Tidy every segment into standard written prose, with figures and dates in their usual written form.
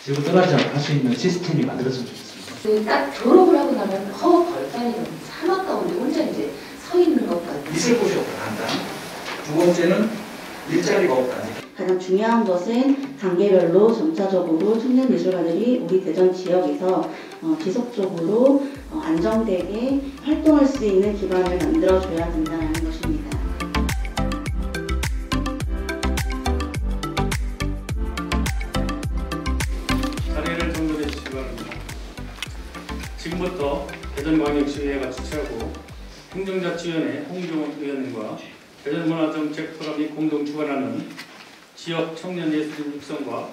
지금 떠나지 않고 할 수 있는 시스템이 만들어졌으면 좋겠습니다. 딱 졸업을 하고 나면 벌판이는 사막 가운데 혼자 이제 서 있는 것 같아요. 있을 곳이 없다. 한다. 두 번째는 일자리가 없다. 가장 중요한 것은 단계별로 점차적으로 청년 미술가들이 우리 대전 지역에서 지속적으로 안정되게 활동할 수 있는 기반을 만들어줘야 된다는 것입니다. 자리를 정돈해 주시기 바랍니다. 지금부터 대전광역시의회가 주최하고 행정자치위원회 홍종원 의원님과 대전문화정책포럼이 공동 주관하는 지역 청년예술인 육성과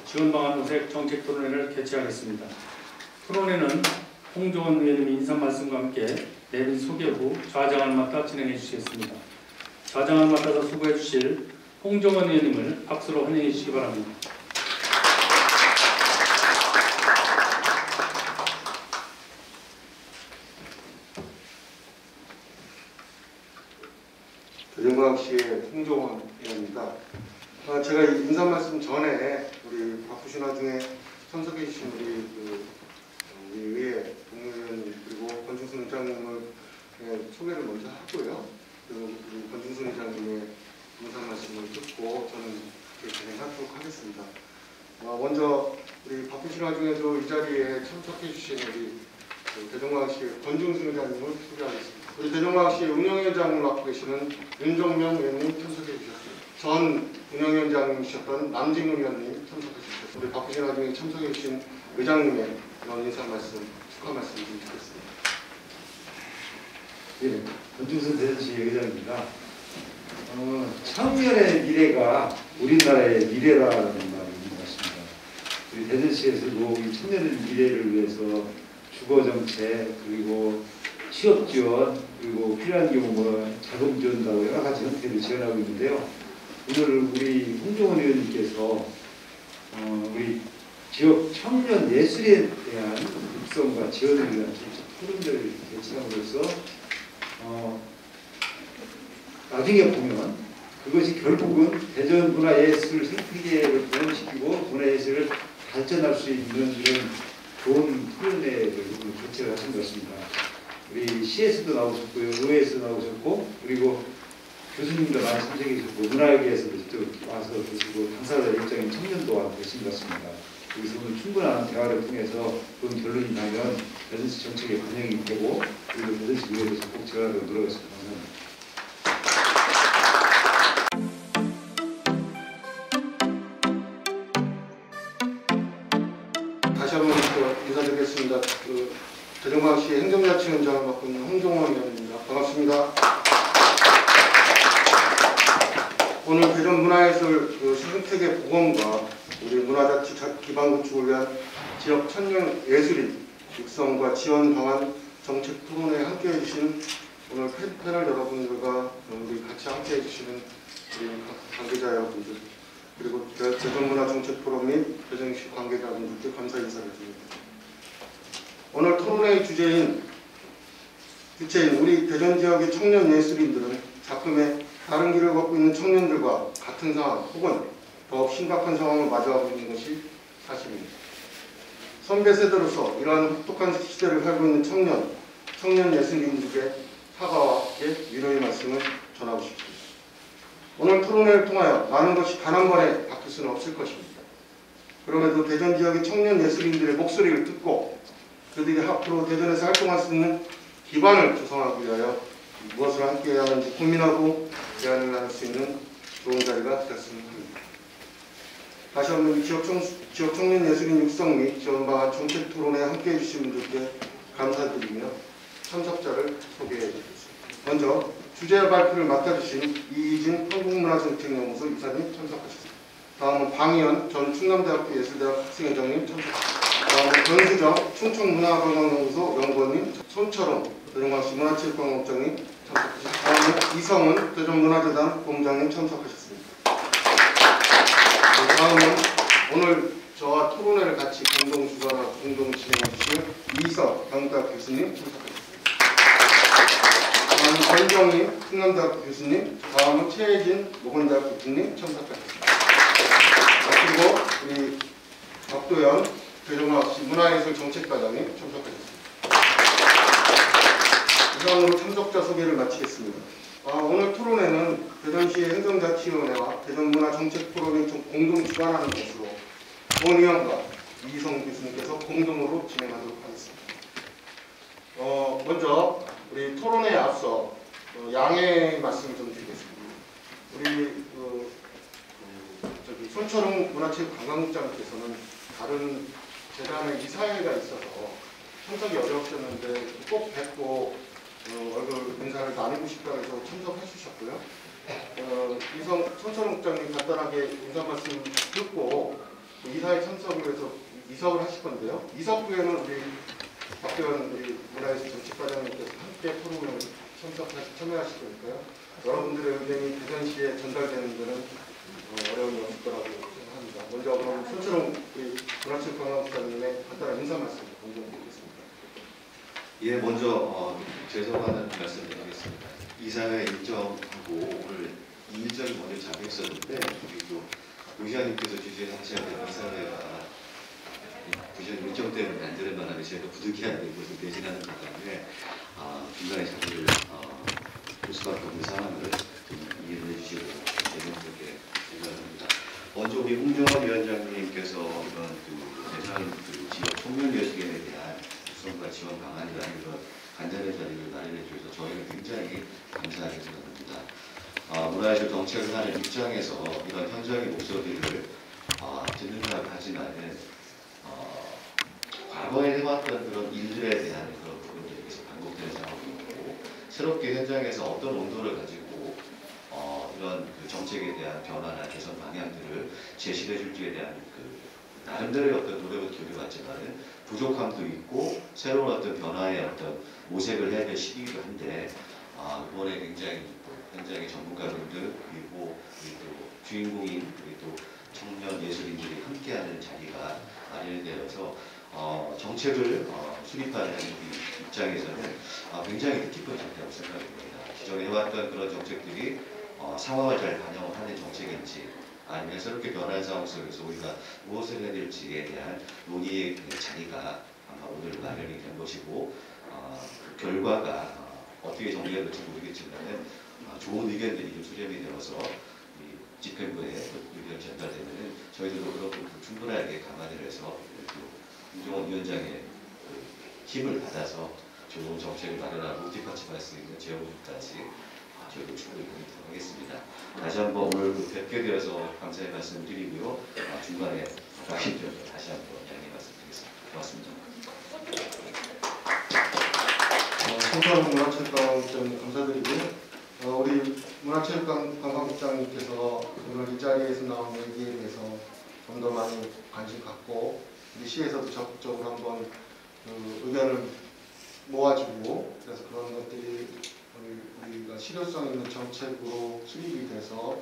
지원방안 모색 정책토론회를 개최하겠습니다. 토론회는 홍종원 의원님이 인사 말씀과 함께 내빈 소개 후 좌장을 맡아 진행해 주시겠습니다. 좌장을 맡아서 수고해 주실 홍종원 의원님을 박수로 환영해 주시기 바랍니다. 대전광역시의 홍종원 의원입니다. 제가 인사 말씀 전에 우리 바쁘신 와중에 참석해 주신 우리 의회 동료의원님 그리고 권중순 의장님을 소개를 먼저 하고요. 그리고 권중순 의장님의 인사 말씀을 듣고 저는 진행하도록 하겠습니다. 먼저 우리 바쁘신 와중에도 이 자리에 참석해 주신 우리 대전광역시의 권중순 의장님을 소개하겠습니다. 우리 대전광역시 운영위원장을 맡고 계시는 윤정명 의원님 참석해 주셨습니다. 전 운영위원장이셨던 남진우 의원님 참석해 주셨습니다. 우리 바쁘신 와중에 참석해 주신 의장님의 이런 인사 말씀, 축하 말씀 좀 드리겠습니다. 예, 권중순 대전시 의장입니다. 청년의 미래가 우리나라의 미래라는 말이 있는 것 같습니다. 우리 대전시에서도 이 청년의 미래를 위해서 주거정책 그리고 취업지원 그리고 필요한 경우 자금 지원하고 여러 가지 형태로 지원하고 있는데요. 오늘 우리 홍종원 의원님께서 우리 지역 청년 예술에 대한 육성과 지원을 위한 토론회를 개최함으로써 나중에 보면 그것이 결국은 대전 문화예술 생태계를 보완시키고 문화예술을 발전할 수 있는 이런 좋은 토론회를 개최를 하신 것입니다. 우리 시에서도 나오셨고요, 의회에서도 나오셨고, 그리고 교수님도 많이 참석해 주셨고, 문화계에서도 직접 와서 계시고, 당사자 입장인 청년도 와 계신 것 같습니다. 여기서 오늘 충분한 대화를 통해서 그런 결론이 나면 대전시 정책에 반영이 되고, 그리고 대전시 의회에서 꼭 제안하도록 노력하겠습니다. 감사합니다. 다시 한번 인사드리겠습니다. 대전광역시 행정자치위원장을 맡고 있는 홍종원 의원입니다. 반갑습니다. 오늘 대전 문화예술 생태계 보건과 우리 문화자치 기반 구축을 위한 지역 청년 예술인 육성과 지원 방안 정책 토론회에 함께해 주신 오늘 패널 여러분들과 우리 같이 함께해 주시는 우리 관계자 여러분들 그리고 대전문화정책포럼 및 대전시 관계자분들께 감사 인사를 드립니다. 오늘 토론회의 주제인 우리 대전 지역의 청년 예술인들은 작품에 다른 길을 걷고 있는 청년들과 같은 상황 혹은 더욱 심각한 상황을 마주하고 있는 것이 사실입니다. 선배 세대로서 이러한 혹독한 시대를 살고 있는 청년 예술인들에게 사과와 위로의 말씀을 전하고 싶습니다. 오늘 토론회를 통하여 많은 것이 단 한 번에 바뀔 수는 없을 것입니다. 그럼에도 대전 지역의 청년 예술인들의 목소리를 듣고 그들이 앞으로 대전에서 활동할 수 있는 기반을 조성하기 위하여 무엇을 함께 해야 하는지 고민하고 대안을 나눌 수 있는 좋은 자리가 되었으면 합니다. 다시 한번 지역 청년 예술인 육성 및 지원 방안 정책 토론에 함께해 주신 분들께 감사드리며 참석자를 소개해 드리겠습니다. 먼저 주제 발표를 맡아주신 이희진 한국문화정책연구소 이사님 참석하셨습니다. 다음은 방희연 전 충남대학교 예술대학 학생회장님 참석하셨습니다. 다음은 변수정 충청문화관광연구소 연구원님, 손철원 대전광역시 문화체육관광국장님 참석하셨습니다. 다음은 이성은 대전문화재단 본부장님 참석하셨습니다. 다음은 오늘 저와 토론회를 같이 공동 주관하고 공동 진행해 주실 이석 경북대학 교수님 참석하셨습니다. 다음은 권정임 충남대학교 교수님, 다음은 최혜진 모건대학교 교수님 참석하셨습니다. 그리고 우리 박도연 대전문화시 문화예술 정책과장이 참석하셨습니다. 이상으로 참석자 소개를 마치겠습니다. 오늘 토론회는 대전시의 행정자치위원회와 대전문화정책포럼이 공동 주관하는 것으로 원의원과 이희성 교수님께서 공동으로 진행하도록 하겠습니다. 먼저 우리 토론회에 앞서 양해 말씀을 좀 드리겠습니다. 우리 손철웅 문화체육관광국장님께서는 다른 재단의 이사회가 있어서 참석이 어려우셨는데 꼭 뵙고 얼굴 인사를 나누고 싶다고 해서 참석해 주셨고요. 손철웅 국장님 간단하게 인사 말씀 듣고 이사회 참석을 해서 이석을 하실 건데요. 이석 후에는 우리 박도연 우리 문화예술 정책과장님께서 함께 토론을 참여하실 거니까요. 여러분들의 의견이 대전시에 전달되는 데는 어려움이 없을 거라고 생각합니다. 먼저 그럼 손철웅 문화체육관광국장님의 간단한 인사 말씀 공개드리겠습니다. 예, 먼저 죄송하다는 말씀 드리겠습니다. 이사회 일정하고 오늘 이 일정이 먼저 잡혀 있었는데 그리고 의장님께서 주재하셔야 되는 이사회가 부전 일정 때문에 안 되는 바람에 저희가 부득이하게 이것을 대신하는 바람에 중간에 자리를 볼 수밖에 없는 상황을 이해를 해주시고 대전분께 감사합니다. 먼저 우리 홍정원 위원장님께서 이런 대전 지역 청년예술인에 대한 구성과 지원 방안이라는 그런 간단한 자리를 마련해 주셔서 저희는 굉장히 감사하게 생각합니다. 문화예술 정책을 하는 입장에서 이런 현장의 목소리를 듣는다고 하지만은 과거에 해왔던 그런 일들에 대한 그런 부분들이 계속 반복되는 상황이고 새롭게 현장에서 어떤 온도를 가지고 이런 정책에 대한 변화나 개선 방향들을 제시해 줄지에 대한 나름대로의 어떤 노력을 기울여봤지만은 부족함도 있고 새로운 어떤 변화의 어떤 모색을 해야 될 시기이기도 한데 이번에 굉장히 현장의 전문가분들 그리고 주인공인 또 청년 예술인들이 함께하는 자리가 마련되어서 정책을 수립하는 입장에서는 굉장히 뜻깊은 자리라고 생각합니다. 기존에 해왔던 그런 정책들이 상황을 잘 반영하는 정책인지 아니면 새롭게 변화한 상황 속에서 우리가 무엇을 해야 될지에 대한 논의의 자리가 아마 오늘 마련이 된 것이고 그 결과가 어떻게 정리가 될지 모르겠지만 좋은 의견들이 좀 수렴이 되어서 집행부에 의견 전달되면 저희들도 그런 부분 충분하게 감안을 해서 김종원 위원장의 힘을 받아서 좋은 정책을 마련하고 뒷받침할 수 있는 제도까지 저희도 충분히 보도록 하겠습니다. 다시 한번 오늘 뵙게 되어서 감사의 말씀을 드리고요. 중간에 다시 한번 양해 말씀드리겠습니다. 고맙습니다. 손철웅 문화체육관광국장님 감사드리고요. 우리 문화체육관광국장님께서 오늘 이 자리에서 나온 얘기에 대해서 좀 더 많이 관심 갖고 우리 시에서도 적극적으로 한번 의견을 모아주고 그래서 그런 것들이 우리가 실효성 있는 정책으로 수립이 돼서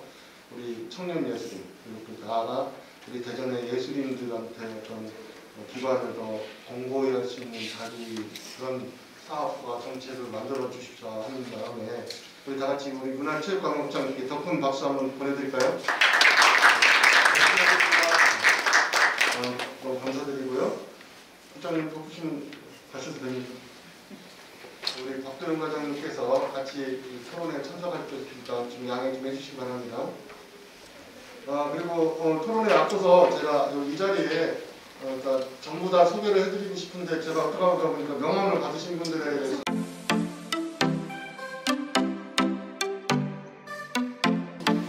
우리 청년 예술인 그리고 나아가 우리 대전의 예술인들한테 어떤 기반을 더 공고히 할 수 있는 자리 그런 사업과 정책을 만들어 주십사 하는 바람에 우리 다 같이 우리 문화체육관광국장님께 더 큰 박수 한번 보내드릴까요? 너무 감사드리고요. 국장님 바쁘시면 가셔도 됩니다. 우리 박도연 과장님께서 같이 토론에 참석할 때니까 좀 양해 좀 해주시기 바랍니다. 그리고 토론에 앞서서 제가 이 자리에 그러니까 전부 다 소개를 해드리고 싶은데 제가 들어가다 보니까 명함을 받으신 분들에 대해서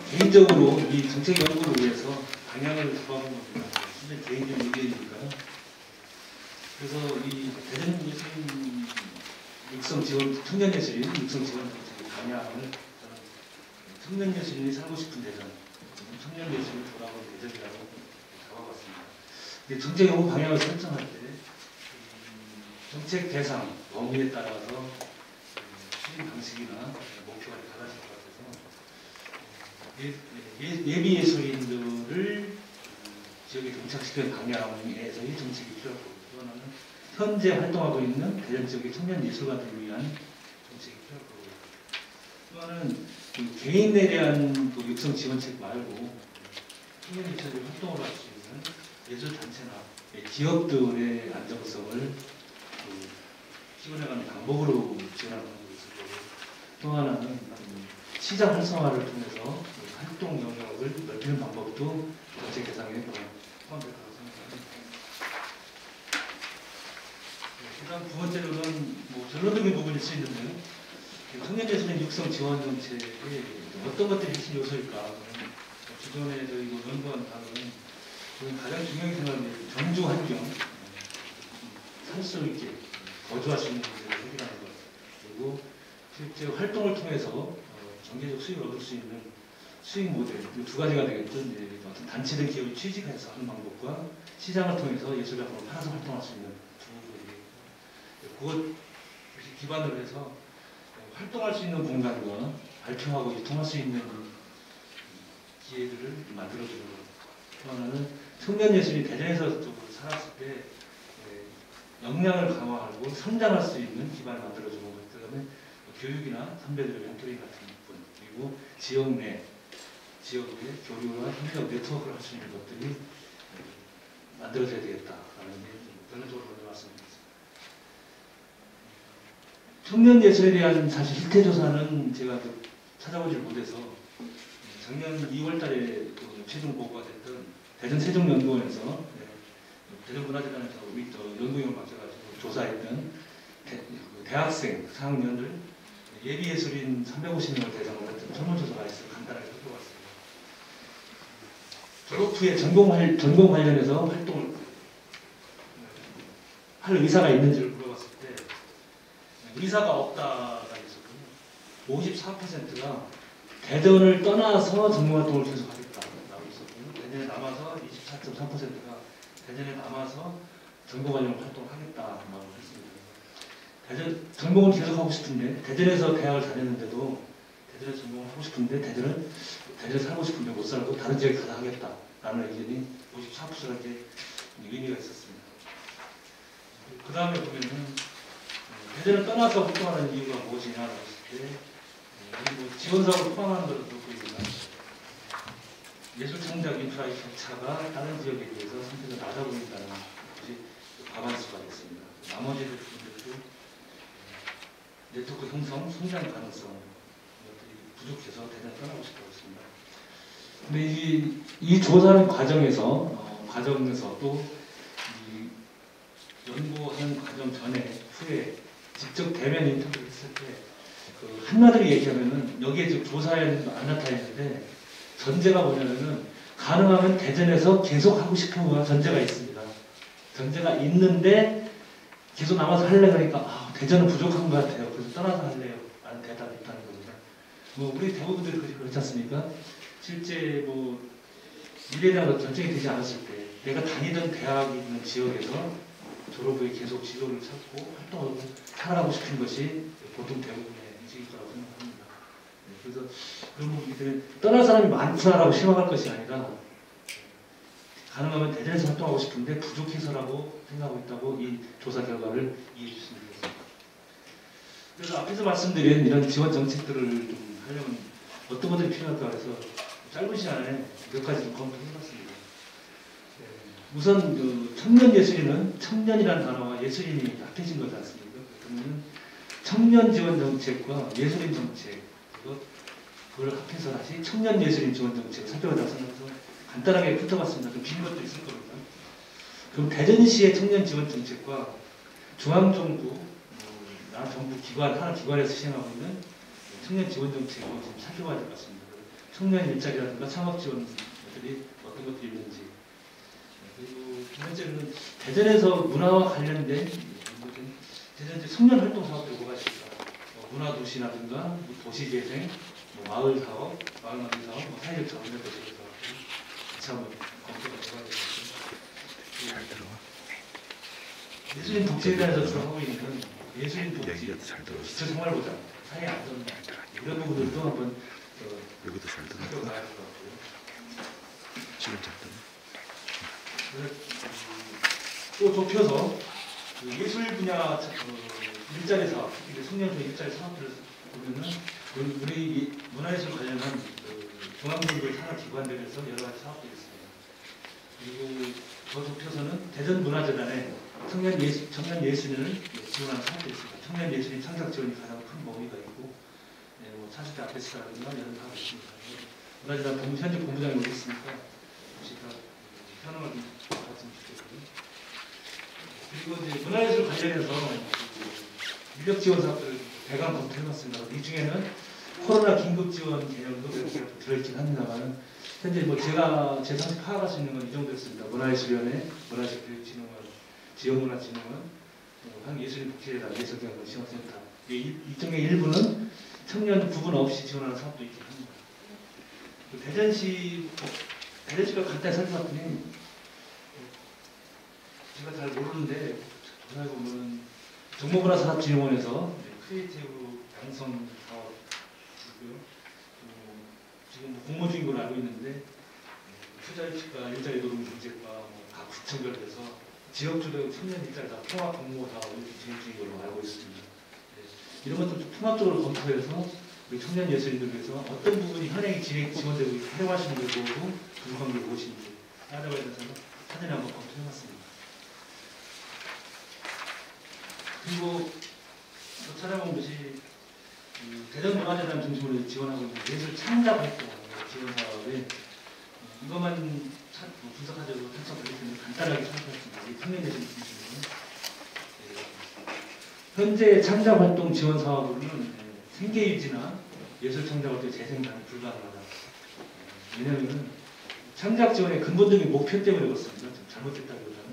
개인적으로 이 정책 연구를 위해서 방향을 잡아본 겁니다. 근데 개인적 의견이니까요. 그래서 이 대전 예술인 육성 지원, 청년 예술인 육성 지원 정책의 방향을 저는 청년 예술인이 살고 싶은 대전, 청년 예술인 돌아온 대전이라고 잡아봤습니다. 근데 정책 연구 방향을 설정할 때 정책 대상, 범위에 따라서 추진 방식이나 목표가 달라질 것 같아서 예비 예술인들을 지역에 정착시키는 방향에서 이 정책이 필요하고 또 하나는 현재 활동하고 있는 대전 지역의 청년 예술가들을 위한 정책이 필요하고 또 하나는 개인에 대한 육성 지원책 말고 청년 예술이 활동을 할 수 있는 예술단체나 기업들의 안정성을 키워나가는 방법으로 지원하는 것이 있을 거고, 또 하나는 시장 활성화를 통해서 활동 영역을 넓히는 방법도 정책 대상에 포함될 거라고 생각합니다. 그다음 두 번째로는 결론적인 부분일 수 있는데요. 청년예술인 육성 지원 정책에 어떤 것들이 핵심 요소일까? 기존에 저희 연구한 바는 가장 중요하게 생각하는 정주 환경, 살 수 있게 거주할 수 있는 문제를 해결하는 것, 그리고 실제 활동을 통해서 경제적 수익을 얻을 수 있는 수익 모델, 이 두 가지가 되겠죠. 이제 어떤 단체든 기업이 취직해서 하는 방법과 시장을 통해서 예술작품을 팔아서 활동할 수 있는 두 부분이, 그것 기반으로 해서 활동할 수 있는 공간과 발표하고 유통할 수 있는 기회들을 만들어주는 것. 또 하나는 청년 예술이 대전에서 살았을 때 역량을 강화하고 성장할 수 있는 기반을 만들어주는 것. 그다음에 교육이나 선배들의 멘토링 같은 부분, 그리고 지역 내 지역의 교류와 협력 네트워크를 할 수 있는 것들이 만들어져야 되겠다라는 게 결론적으로 먼저 말씀드리겠습니다. 청년 예술에 대한 사실 실태 조사는 제가 찾아보질 못해서 작년 2월달에 최종 보고가 됐던 대전 세종연구원에서 대전문화재단에서 연구용을 맡겨가지고 조사했던 대학생 4학년을 예비예술인 350명을 대상으로 했던 설문조사가 있어서 간단하게 살펴봤습니다. 졸업 후에 전공 관련해서 활동을 할 의사가 있는지를 물어봤을 때 의사가 없다가 있었고요. 54%가 대전을 떠나서 전공활동을 계속하겠다라고 있었고요. 대전에 남아서 24.3%가 대전에 남아서 전공관련 활동을 하겠다라고 했습니다. 대전 전공을 계속하고 싶은데 대전에서 대학을 다녔는데도 대전에서 전공을 하고 싶은데 대전에 살고 싶은데 못 살고 다른 지역에 가서 하겠다라는 의견이 54%가 이렇게 의미가 있었습니다. 그 다음에 보면은 대전을 떠나서 활동하는 이유가 무엇이냐라고 했을 때 지원사업을 포함하는 것을 그렇고 있습니다. 예술 창작 인프라의 격차가 다른 지역에 비해서 상태가 낮아 보인다는 것이 과반수가 됐습니다. 나머지 분들도 네트워크 형성, 성장 가능성 이것들이 부족해서 대전을 떠나고 싶다고 했습니다. 근데 이 조사하는 과정에서 또 연구하는 과정 전에 후에 직접 대면 인터뷰를 했을 때 한마디로 얘기하면은 여기에 지금 조사에는 안 나타나 있는데 전제가 뭐냐면은 가능하면 대전에서 계속 하고 싶은 거가 전제가 있습니다. 전제가 있는데 계속 남아서 하려고 하니까 대전은 부족한 것 같아요. 그래서 떠나서 할래요. 라는 대답이 있다는 겁니다. 우리 대부분들이 그렇지 않습니까? 실제 미래에 대한 결정이 되지 않았을 때 내가 다니던 대학이 있는 지역에서 졸업 후에 계속 진로를 찾고 활동하고 살아가고 싶은 것이 보통 대부분의 인식일 거라고 생각합니다. 그래서 그런 부분들은 떠날 사람이 많구나라고 실망할 것이 아니라 가능하면 대전에서 활동하고 싶은데 부족해서라고 생각하고 있다고 이 조사 결과를 이해해 주시면 되겠습니다. 그래서 앞에서 말씀드린 이런 지원 정책들을 좀 하려면 어떤 것들이 필요할까 해서 짧은 시간에 몇 가지 좀 검토해봤습니다. 우선 청년 예술인은 청년이라는 단어와 예술인이 합해진 거지 않습니까? 그러면 청년 지원 정책과 예술인 정책 그걸 합해서 다시 청년 예술인 지원 정책을 살펴보자고 생각해서 간단하게 훑어봤습니다. 좀 긴 것도 있을 겁니다. 그럼 대전시의 청년 지원 정책과 중앙정부, 정부 기관, 하나 기관에서 시행하고 있는 청년 지원 정책을 좀 살펴봐야 될 것 같습니다. 청년 일자리라든가 창업 지원들이 어떤 것들이 있는지. 그리고 두 번째는 대전에서 문화와 관련된 대전 청년 활동 사업들이 뭐가 있을까? 문화도시라든가 도시재생, 마을 사업, 마을 만들 사업, 사회적 자원을 거치는 사업 같이 한번 검토가 들어가야 되겠습니다. 예술인 복지에 대해서 주로 하고 있는 예술인 복지, 기초생활보장, 사회 안전 이런 부분들도 한번 살펴봐야 될 것 같고요. 지금 잘 또 좁혀서 예술 분야 일자리 사업, 청년들 일자리 사업들을 보면은 우리 문화예술 관련한 중앙정부의 산하 기관들에서 여러 가지 사업들이 있습니다. 그리고 더 좁혀서는 대전문화재단에 청년 예술인을 지원하는 사업도 있습니다. 청년 예술인 창작 지원이 가장 큰 범위가 있고, 네, 뭐 40대 아페스라든가 이런 하고 있습니다. 문화재단 현재 본부장이 오고 있으니까 혹시 다 현황을 좀 봤으면 좋겠고요. 그리고 이제 문화예술 관련해서 인력 지원 사업들을 대강 검토해봤습니다. 이 중에는 코로나 긴급 지원 개념도 들어있긴 합니다만, 현재 뭐 제가 제 상식 파악할 수 있는 건 이 정도였습니다. 문화예술위원회, 문화예술교육진흥원, 지역문화진흥원, 한예술복지재단, 예술경영 지원센터. 이 중에 일부는 청년 구분 없이 지원하는 사업도 있긴 합니다. 대전시가 간단히 설명드리면 제가 잘 모르는데 전화해 보면 정보문화산업진흥원에서 크리에이티브 양성 사업이고요. 지금 공모 중인 걸로 알고 있는데 투자유치과, 일자리 노동 경제과, 각 구청별에서 지역주도 청년 일자리 다 통합 공모 사업 이렇게 진행 중인 걸로 알고 있습니다. 네. 이런 것들 좀 통합적으로 검토해서 우리 청년 예술인들 위해서 어떤 부분이 현행이 지원되고 활용하시는 걸 보고 분석을 무엇인지 따라가야 돼서 사전에 한번 검토해봤습니다. 그리고 또 찾아본 것이 대전문화재단 중심으로 지원하고 있는 예술 창작 활동 지원 사업에 이것만 분석하자고 탈착하겠습니다. 간단하게 살펴봤습니다. 이 청년 예술 중심으로 현재 창작 활동 지원 사업은 생계 유지나 예술 창작할 때 재생산이 불가능하다. 왜냐하면 창작 지원의 근본적인 목표 때문에 그렇습니다. 좀 잘못됐다기보다는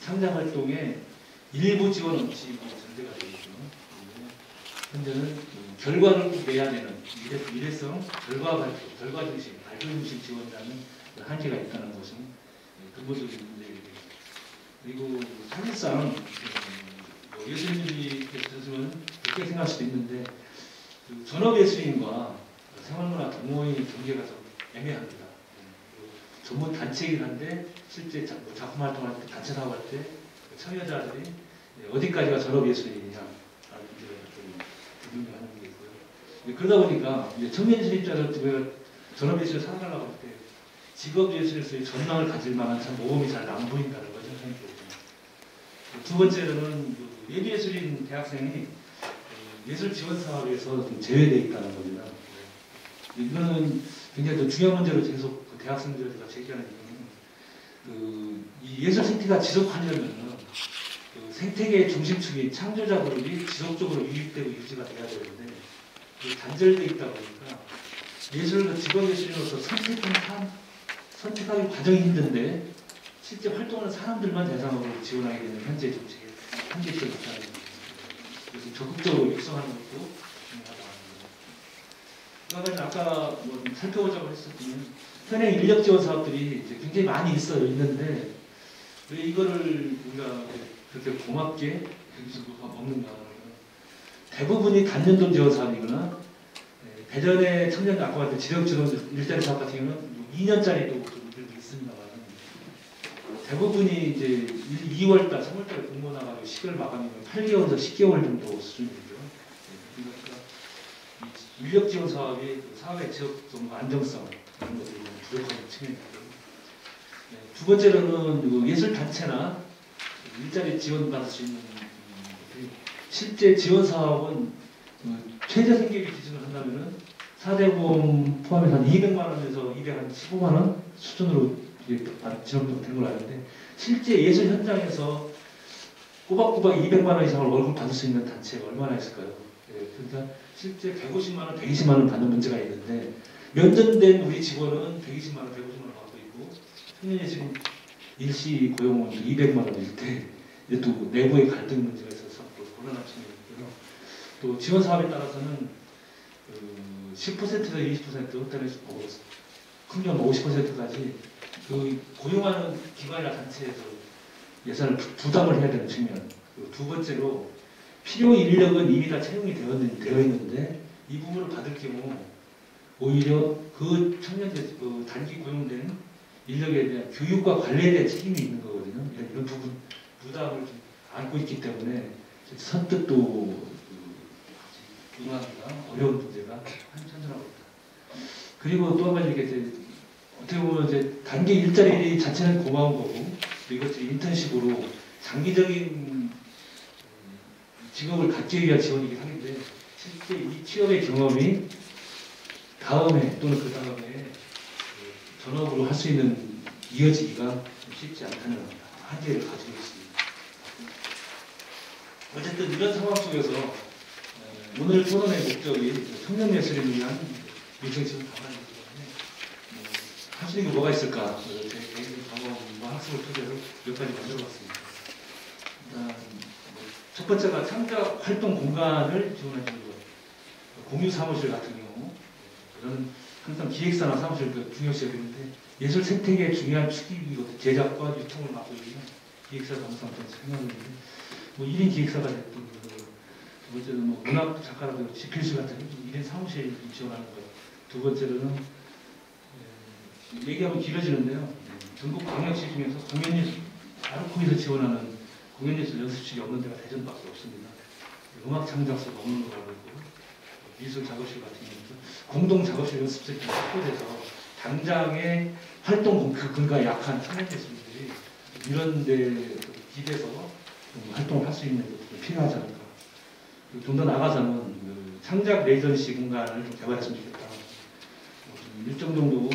창작 활동에 일부 지원 없이 전제가 되어 있죠. 현재는 결과를 내야 되는 일회성 결과 발표, 결과 중심, 발표 중심 지원자는 한계가 있다는 것은 근본적인 문제입니다. 그리고 사실상 예술인들이 들으면 그렇게 생각할 수도 있는데 전업예술인과 생활문화 동호인 경계가 좀 애매합니다. 전문 단체이긴 한데 실제 작품 활동할 때, 단체 사업할 때 참여자들이 어디까지가 전업예술인이냐 라는 문제가 좀 불분명한 게 있고요. 그러다 보니까 청년예술인자들 전업예술을 살아가려고 할 때 직업예술에서의 전망을 가질 만한 참 모험이 잘 안 보인다는 걸 생각해 봅니다. 두 번째로는 예비예술인 대학생이 예술 지원 사업에서 좀 제외되어 있다는 겁니다. 이거는 굉장히 더 중요한 문제로 계속 대학생들과 제기하는 이유는 이 예술 생태가 지속하려면 생태계의 중심축인 창조자 그룹이 지속적으로 유입되고 유지가 돼야 되는데 단절되어 있다 보니까 예술을 직업예술인으로서 선택하기 과정이 힘든데 실제 활동하는 사람들만 대상으로 지원하게 되는 현재 정책의 한계점이 있다는 겁니다. 그래서 적극적으로 육성하는 것도 중요하다고 합니다. 아까 뭐 살펴보자고 했었지만 현행 인력 지원 사업들이 이제 굉장히 많이 있는데 왜 이거를 우리가 그렇게 고맙게 여기서 먹는가 하면 대부분이 단년도 지원 사업이거나 대전의 청년들 아까 봤던 지역지원 일자리 사업 같은 경우는 2년짜리도 있습니다만 대부분이 이제 2월달, 3월달에 공모 나가지고 10개월 마감이면 8개월에서 10개월 정도 수준이죠. 그러니까 인력 지원 사업이 사업의 지역 안정성 이런 것들이 부족한 측면이 있고요. 두 번째로는 예술 단체나 일자리 지원받을 수 있는 실제 지원 사업은 최저 생계비 기준을 한다면은 4대 보험 포함해서 한 200만 원에서 215만 원 수준으로 지원도 된 걸로 아는데 실제 예술 현장에서 꼬박꼬박 200만 원 이상을 월급 받을 수 있는 단체가 얼마나 있을까요? 그러니까 실제 150만 원, 120만 원 받는 문제가 있는데 면전된 우리 직원은 120만 원, 150만 원 받고 있고 청년예술인 일시 고용원도 200만 원일 때 또 내부의 갈등 문제가 있어서 또 곤란한 측면이 있고요. 또 지원 사업에 따라서는 10%에서 20% 또는 크면 50%까지 고용하는 기관이나 단체에서 예산을 부담을 해야 되는 측면. 그리고 두 번째로 필요 인력은 이미 다 채용이 되어 있는데 이 부분을 받을 경우 오히려 그 청년들 단기 고용된 인력에 대한 교육과 관리에 대한 책임이 있는 거거든요. 이런 부분 부담을 좀 안고 있기 때문에 선뜻 또 응하기가 어려운 문제가 한천하고 있다. 그리고 또 한 가지 이렇게 어떻게 보면 이제 단기 일자리 자체는 고마운 거고 이것들이 인턴십으로 장기적인 직업을 갖기 위한 지원이긴 한데 실제 이 취업의 경험이 다음에 또는 그 다음에 전업으로 할 수 있는 이어지기가 쉽지 않다는 한계를 가지고 있습니다. 어쨌든 이런 상황 속에서 오늘 토론의 목적이 청년 예술인을 위한 요청지원 방안이기 때문에 할 수 있는 게 뭐가 있을까? 제 개인적인 경험과 학습을 토대로 몇 가지 만들어봤습니다. 일단 첫 번째가 창작 활동 공간을 지원하는 것, 공유 사무실 같은 경우 그런 항상 기획사나 사무실 중요시해야 되는데 예술 생태계의 중요한 축이거든요. 제작과 유통을 맡고 있는 기획사가 항상 생각하는데 뭐 1인 기획사가 됐든 두 번째는 뭐 문학 작가라도 집필술 같은 1인 사무실 지원하는 것. 두 번째로는 얘기하면 길어지는데요. 전국 광역시 중에서 공연예술 아르코에서 지원하는 공연예술 연습실이 없는 데가 대전밖에 없습니다. 음악 창작소가 없는 걸로 알고 있고 미술 작업실 같은 경우도 공동 작업실 연습실이 확보돼서 당장의 활동 근거가 약한 청년 예술인들이 이런 데 기대서 활동을 할 수 있는 것도 필요하지 않을까. 좀 더 나가서는 그 창작 레지던시 공간을 좀 개발했으면 좋겠다. 좀 일정 정도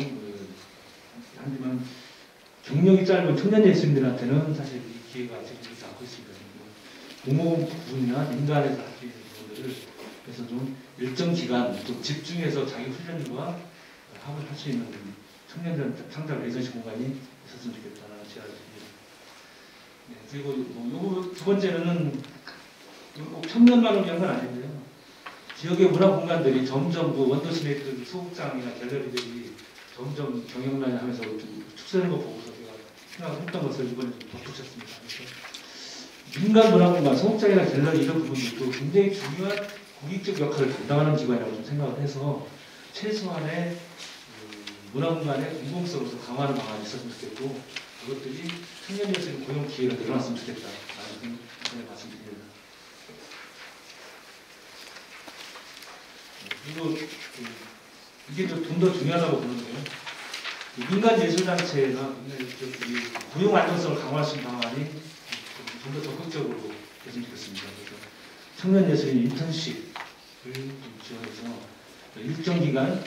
하지만 경력이 짧은 청년 예술인들한테는 사실 이 기회가 지금 있지 않고 있습니다. 공공 부분이나 민간에서 할 수 있는 부분들을 그래서 좀 일정 기간 좀 집중해서 자기 훈련과 학을 할 수 있는 청년들 창작 레지던시 공간이 있었으면 좋겠다는 제안을 드립니다. 네, 그리고 뭐 두 번째는 꼭 청년만을 위한 건 아닌데요. 지역의 문화 공간들이 점점 그 원더시네이트 그 소극장이나 갤러리들이 점점 경영난이 하면서 좀 축소되는 거 보고서 제가 생각했던 것을 이번에 좀 덧붙였습니다. 그래서 민간 문화 공간, 소극장이나 갤러리 이런 부분들도 굉장히 중요한 공익적 역할을 담당하는 기관이라고 좀 생각을 해서 최소한의 문화 공간의 공공성을 좀 강화하는 방안이 있었으면 좋겠고 그것들이 청년 예술인 고용 기회가 늘어났으면 좋겠다라는 생각을 말씀드립니다. 그리고 이게 좀 더 중요하다고 보는데요. 민간 예술단체나 고용 안정성을 강화할 수 있는 방안이 좀 더 적극적으로 됐으면 좋겠습니다. 그래서 청년 예술인 인턴십을 지원해서 일정 기간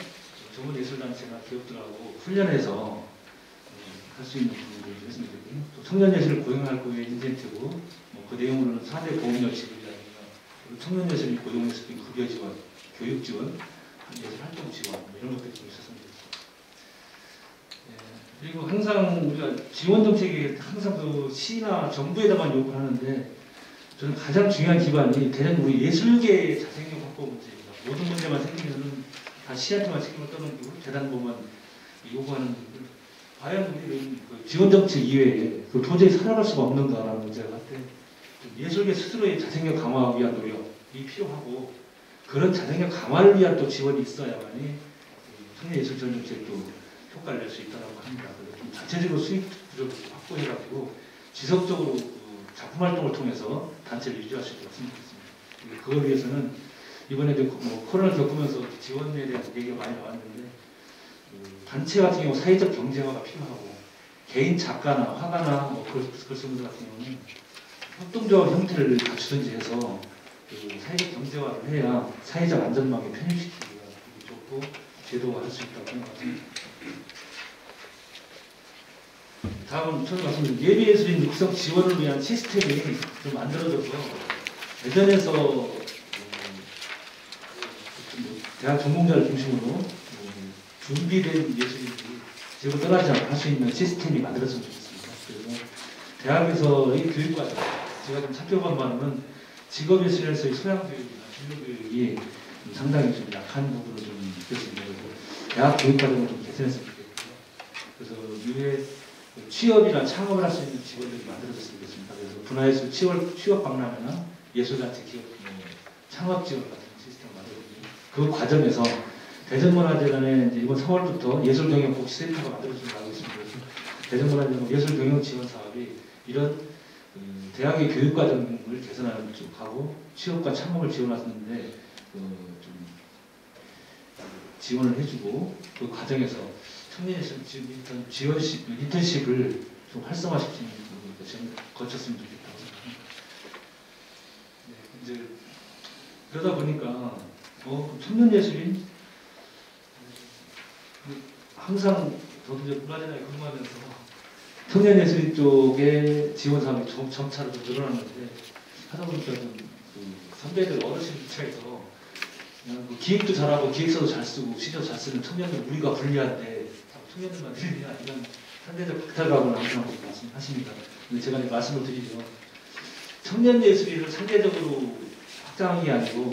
전문 예술단체나 기업들하고 훈련해서 할 수 있는 부분을 좀 했으면 좋겠고요. 또 청년 예술을 고용할 거에 인센티브, 그 내용으로는 4대 보험료 지급이라든가 청년 예술인 고용했을 때 급여 지원, 교육 지원, 예술 활동 지원 이런 것들이 좀 있었으면 좋겠습니다. 그리고 항상 우리가 지원 정책이 항상 그 시나 정부에다만 요구를 하는데 저는 가장 중요한 기반이 대전 우리 예술계의 자생력 확보 문제입니다. 모든 문제만 생기면은 다 시한테만 책임을 떠넘기고 재단보만 요구하는 분들 과연 우리는 그 지원 정책 이외에 그 도저히 살아갈 수가 없는가라는 문제가 할때 예술계 스스로의 자생력 강화하기 위한 노력이 필요하고 그런 자생력 강화를 위한 또 지원이 있어야만이 청년 예술 지원 정책도 효과를 낼 수 있다고 합니다. 그래서 좀 자체적으로 수익 구조를 확보해가지고 지속적으로 그 작품 활동을 통해서 단체를 유지할 수 있도록 했으면 좋겠습니다. 그걸 위해서는 이번에 코로나를 겪으면서 지원에 대한 얘기가 많이 나왔는데 단체 같은 경우 사회적 경제화가 필요하고 개인 작가나 화가나 글쓰분들 같은 경우는 협동조합 형태를 갖추든지 해서 사회적 경제화를 해야 사회적 안전망에 편입시키기가 좋고 제도화할 수 있다고 생각합니다. 다음은 처음 말씀드린 예비예술인 육성 지원을 위한 시스템이 좀 만들어져서 대전에서 대학 전공자를 중심으로 준비된 예술인들이 지역을 떠나지 않고 할 수 있는 시스템이 만들어졌으면 좋겠습니다. 그래서 대학에서의 교육과정, 제가 좀 살펴본 바로는 직업예술에서의 소양교육이나 진로교육이 상당히 좀 약한 부분을 좀 느꼈습니다. 그래서 대학 교육과정을 좀 개선했으면 좋겠고요. 그래서 이후에 취업이나 창업을 할 수 있는 직원들이 만들어졌으면 좋겠습니다. 그래서 문화예술 취업 박람회나 예술단체 기업 창업 지원 같은 시스템을 만들었거든요. 그 과정에서 대전문화재단에 이제 이번 3월부터 예술경영복지센터가 만들어진다고 알고 있습니다. 그래서 대전문화재단 예술경영 지원 사업이 이런 대학의 교육과정을 개선하는 쪽하고 취업과 창업을 지원하는데 좀 지원을 해주고 그 과정에서 청년예술 지금 일단 지원식, 인턴십을 좀 활성화시키는 부분을 지금 거쳤으면 좋겠다고 생각합니다. 네, 이제 그러다 보니까 청년예술인 항상 저도 이제 문화재단에 근무하면서 청년예술인 쪽에 지원 사업이 점차로 좀 늘어났는데 하다 보니까 그 선배들 어르신 입장에서 그냥 뭐 기획도 잘하고 기획서도 잘 쓰고 시도 잘 쓰는 청년들 우리가 불리한데 청년들만 들리냐 이런 상대적 박탈감을 항상 말씀하십니다. 근데 제가 말씀을 드리죠. 청년예술인을 상대적으로 확장하는 게 아니고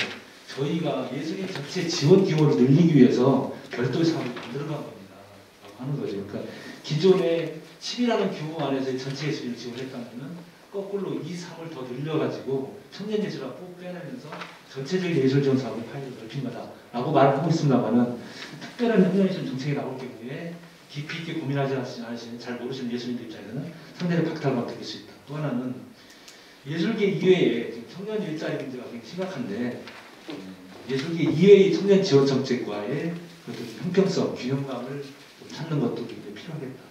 저희가 예술인 전체 지원 규모를 늘리기 위해서 별도의 사업을 만들어간 겁니다. 라고 하는 거죠. 그러니까 기존의 10이라는 규모 안에서 전체 예술인을 지원했다면 거꾸로 이 사업을 더 늘려가지고 청년예술을 꼭 빼내면서 전체적인 예술 지원 사업의 파이를 넓힌 거다라고 말을 하고 있습니다만은 특별한 청년예술 정책이 나올 경우에 깊이 있게 고민하지 않으시는 잘 모르시는 예술인들 입장에서는 상대적 박탈감 느낄 수 있다. 또 하나는 예술계 이외에 지금 청년 일자리 문제가 굉장히 심각한데 예술계 이외의 청년 지원 정책과의 형평성, 균형감을 좀 찾는 것도 굉장히 필요하겠다.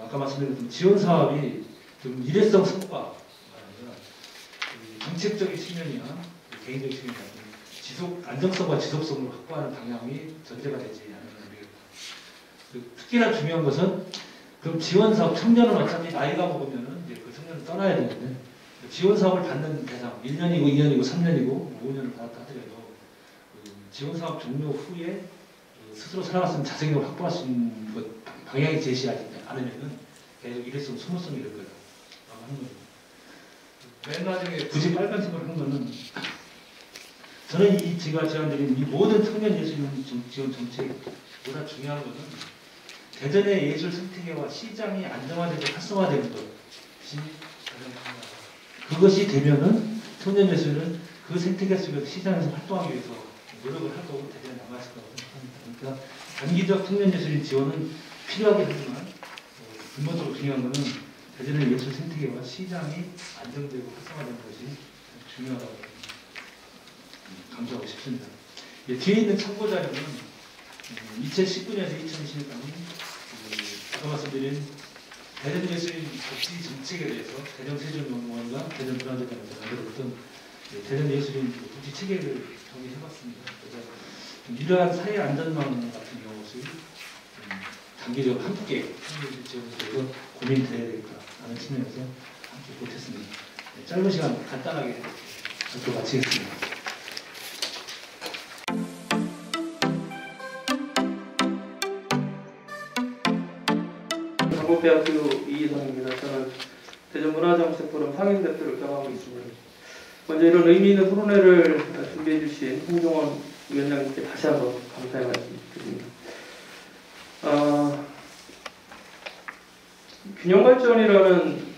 아까 말씀드린 지원 사업이 좀 일회성 성과, 정책적인 측면이나 개인적인 측면이나 지속 안정성과 지속성을 확보하는 방향이 전제가 되지 않으면 모르겠다. 특히나 중요한 것은 그럼 지원 사업 청년은 어차피 나이가 먹으면은 이제 그 청년을 떠나야 되는데 지원 사업을 받는 대상 1년이고 2년이고 3년이고 5년을 받았다 하더라도 지원 사업 종료 후에 스스로 살아갈 수 있는 자생력을 확보할 수 있는 것 방향이 제시하지 않으면은 계속 일회성 소모성이 될 거다. 하는 거죠. 맨 나중에 굳이 빨간색으로 한 거는 저는 이 제가 제안드린 이 모든 청년 예술 지원 정책보다 중요한 것은 대전의 예술 생태계와 시장이 안정화되고 활성화되는 것이 가장 중요하다. 그것이 되면은 청년 예술은 그 생태계 속에서 시장에서 활동하기 위해서 노력을 할 거고 대전에 남아있을 거라고 생각합니다. 그러니까 단기적 청년 예술인 지원은 필요하긴 하지만 근본적으로 중요한 것은 대전의 예술 생태계와 시장이 안정되고 활성화되는 것이 중요하다고 강조하고 싶습니다. 뒤에 있는 참고 자료는 2019년에서 2020년까지 아까 말씀드린 대전 예술인 복지 정책에 대해서 대전세종연구원과 대전문화재단에서 만들었던 대전 예술인 복지 체계를 정리해봤습니다. 그래서 이러한 사회 안전망 같은 것을 단계적으로 함께 지원해서 고민돼야 되겠다라는 측면에서 함께 보탰습니다. 짧은 시간 간단하게 발표 마치겠습니다. 강북대학교 이희성입니다. 저는 대전문화정책포럼 상임대표를 겸하고 있습니다. 먼저 이런 의미 있는 토론회를 준비해 주신 홍종원 위원장님께 다시 한번 감사의 말씀드립니다. 균형발전이라는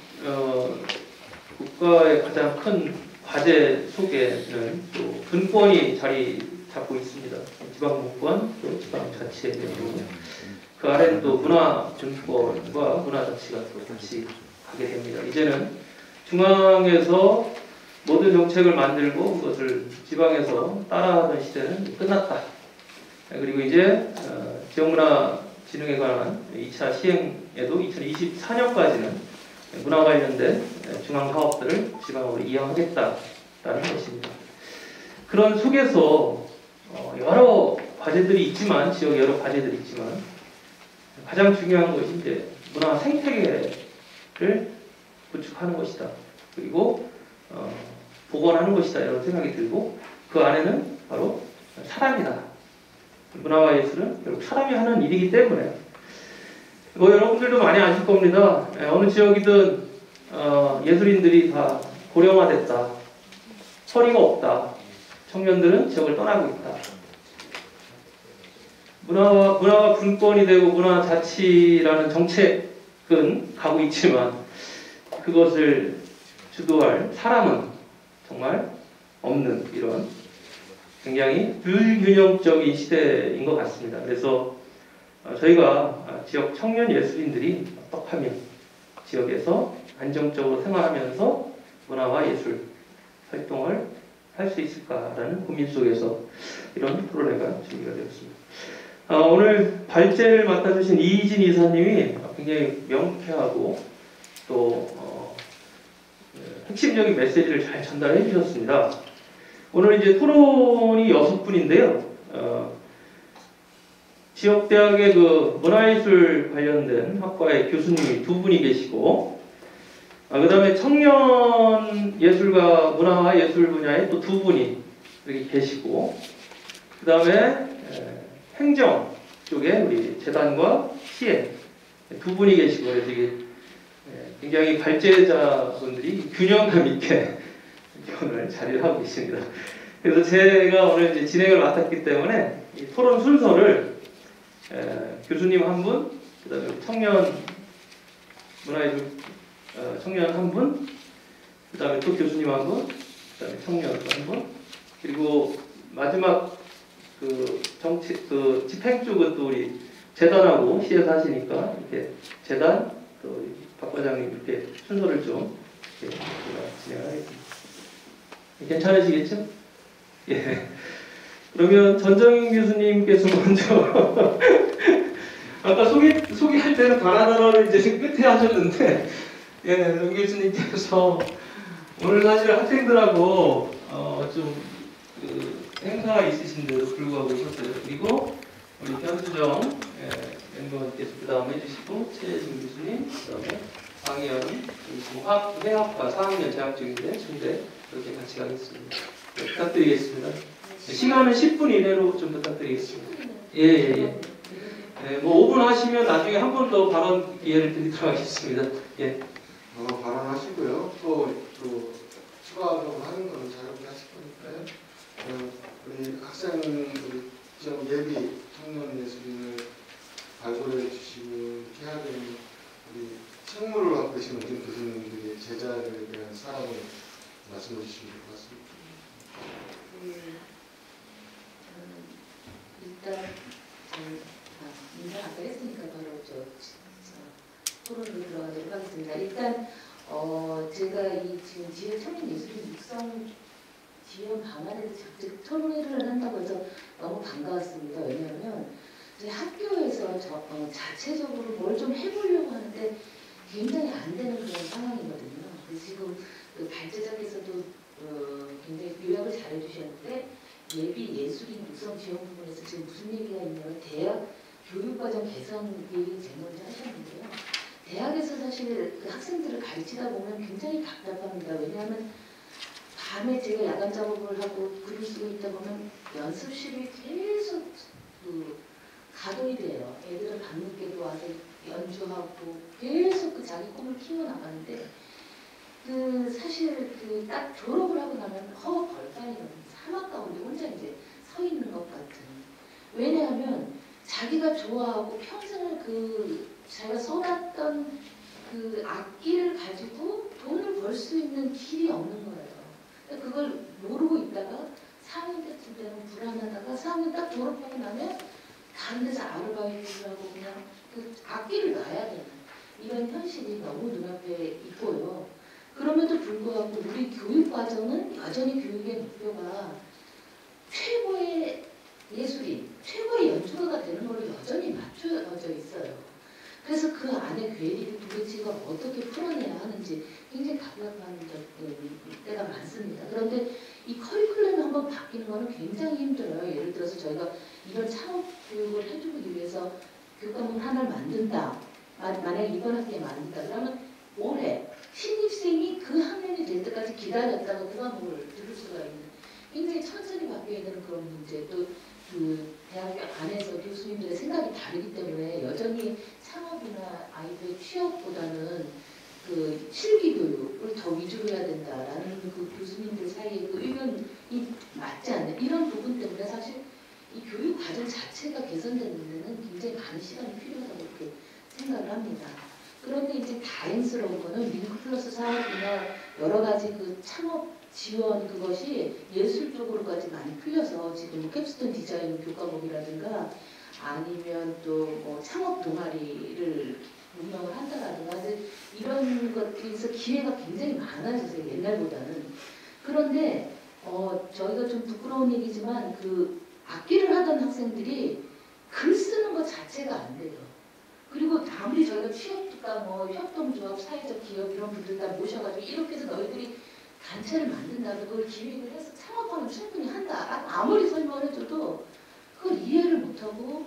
국가의 가장 큰 과제 속에는 또 분권이 자리 잡고 있습니다. 지방분권, 또 지방자치의 내용, 그 아래는 또 문화분권과 문화자치가 또 같이 가게 됩니다. 이제는 중앙에서 모든 정책을 만들고 그것을 지방에서 따라하던 시대는 끝났다. 그리고 이제 지역문화진흥에 관한 2차 시행에도 2024년까지는 문화 관련된 중앙 사업들을 지방으로 이양하겠다라는 것입니다. 그런 속에서 여러 과제들이 있지만, 지역에 여러 과제들이 있지만 가장 중요한 것이 이제 문화 생태계를 구축하는 것이다. 그리고 복원하는 것이다. 이런 생각이 들고 그 안에는 바로 사람이다. 문화와 예술은 결국 사람이 하는 일이기 때문에 여러분들도 많이 아실 겁니다. 어느 지역이든 예술인들이 다 고령화됐다. 서리가 없다. 청년들은 지역을 떠나고 있다. 문화가 분권이 되고 문화자치라는 정책은 가고 있지만 그것을 주도할 사람은 정말 없는 이런 굉장히 불균형적인 시대인 것 같습니다. 그래서 저희가 지역 청년 예술인들이 어떡하면 지역에서 안정적으로 생활하면서 문화와 예술 활동을 할 수 있을까라는 고민 속에서 이런 토론회가 준비가 되었습니다. 오늘 발제를 맡아주신 이희진 이사님이 굉장히 명쾌하고 또 핵심적인 메시지를 잘 전달해 주셨습니다. 오늘 이제 토론이 6분인데요. 지역대학의 그 문화예술 관련된 학과의 교수님이 2분이 계시고, 그 다음에 청년 예술과 문화예술 분야에 또 2분이 이렇게 계시고, 그 다음에 행정 쪽에 우리 재단과 시에 2분이 계시고, 그래서 이게 굉장히 발제자분들이 균형감 있게 오늘 자리를 하고 계십니다. 그래서 제가 오늘 이제 진행을 맡았기 때문에 이 토론 순서를 교수님 한 분, 그다음에 청년 문화예술 청년 한 분, 그다음에 또 교수님 한 분, 그다음에 청년 한 분, 그리고 마지막 그 정치 그 집행 쪽은 또 우리 재단하고 시에서 하시니까 이렇게 재단 또 박 과장님 이렇게 순서를 좀 이렇게 진행하겠습니다. 괜찮으시겠죠? 예. 그러면 전정인 교수님께서 먼저 아까 소개할 때는 바나나를 이제 끝에 하셨는데, 예, 정 교수님께서 오늘 사실 학생들하고 좀 행사가 있으신데도 불구하고 오셨어요. 그리고 우리 변수정 멤버님께서 그 다음에 해주시고, 최혜진 교수님, 그 다음에 강희연, 회학과 4학년 재학 중인데 중대 이렇게 같이 가겠습니다. 네, 부탁드리겠습니다. 시간은 10분 이내로 좀 부탁드리겠습니다. 예. 네, 뭐 5분 하시면 나중에 한 번 더 발언 기회를 드리도록 하겠습니다. 예. 발언하시고요. 또 추가적으로 하는 거는 자유롭게 하실 거니까요. 우리 학생 우리 지역 예비 청년 예술인을 발굴해 주시고 이렇게 해야 되는 우리 책무를 갖고 계신 모든 교수님들의 제자들에 대한 사랑을 말씀해 주시면 될 것 같습니다. 일단 인사 아까 했으니까 바로 토론으로 들어가도록 하겠습니다. 일단 제가 이 지금 지역 청년 예술인 육성 지원 방안에 대해서 토론회를 한다고 해서 너무 반가웠습니다. 왜냐하면 저희 학교에서 자체적으로 뭘 좀 해보려고 하는데 굉장히 안 되는 그런 상황이거든요. 그래서 지금 그 발제자께서도 굉장히 요약을 잘 해주셨는데, 예비 예술인 육성 지원 부분에서 지금 무슨 얘기가 있냐면 대학 교육과정 개선 얘기 제목을 하셨는데요. 대학에서 사실 그 학생들을 가르치다 보면 굉장히 답답합니다. 왜냐하면 밤에 제가 야간 작업을 하고 글을 쓰고 있다 보면 연습실이 계속 가동이 돼요. 애들은 밤늦게도 와서 연주하고 계속 그 자기 꿈을 키워나가는데, 사실 딱 졸업을 하고 나면 벌판이 사막 가운데 혼자 이제 서 있는 것 같은. 왜냐하면 자기가 좋아하고 평생을 자기가 써놨던 그 악기를 가지고 돈을 벌 수 있는 길이 없는 거예요. 그걸 모르고 있다가 4학년 때쯤 되면 불안하다가 4학년 딱 졸업하고 나면 다른 데서 아르바이트를 하고 그냥 그 악기를 놔야 되는 이런 현실이 너무 눈앞에 있고요. 그럼에도 불구하고 우리 교육과정은 여전히 교육의 목표가 최고의 예술인, 최고의 연주가가 되는 걸로 여전히 맞춰져 있어요. 그래서 그 안에 괴리를 도대체 이걸 어떻게 풀어내야 하는지 굉장히 답답한 때가 많습니다. 그런데 이 커리큘럼이 한번 바뀌는 거는 굉장히 힘들어요. 예를 들어서 저희가 이런 창업 교육을 해주기 위해서 교과목 하나를 만든다. 만약에 이번 학기에 만든다. 그러면 올해 신입생이 그 학년이 될 때까지 기다렸다가 그 과목을 들을 수가 있는 굉장히 천천히 바뀌어야 되는 그런 문제, 또 그 대학교 안에서 교수님들의 생각이 다르기 때문에 여전히 창업이나 아이들의 취업보다는 그 실기 교육을 더 위주로 해야 된다라는 그 교수님들 사이에 그 의견이 맞지 않는 이런 부분 때문에 사실 이 교육 과정 자체가 개선되는 데는 굉장히 많은 시간이 필요하다고 그렇게 생각을 합니다. 그런데 이제 다행스러운 거는 링크 플러스 사업이나 여러 가지 그 창업 지원 그것이 예술 쪽으로까지 많이 풀려서 지금 캡스톤 디자인 교과목이라든가 아니면 또 뭐 창업 동아리를 운영을 한다라든가 이런 것들에서 기회가 굉장히 많아졌어요. 옛날보다는. 그런데 저희가 좀 부끄러운 얘기지만 그 악기를 하던 학생들이 글 쓰는 것 자체가 안 돼요. 그리고 아무리 저희가 취업과 뭐 협동조합, 사회적 기업 이런 분들 다 모셔가지고 이렇게 해서 너희들이 단체를 만든다고 그걸 기획을 해서 창업하면 충분히 한다. 아무리 설명을 해줘도 그걸 이해를 못하고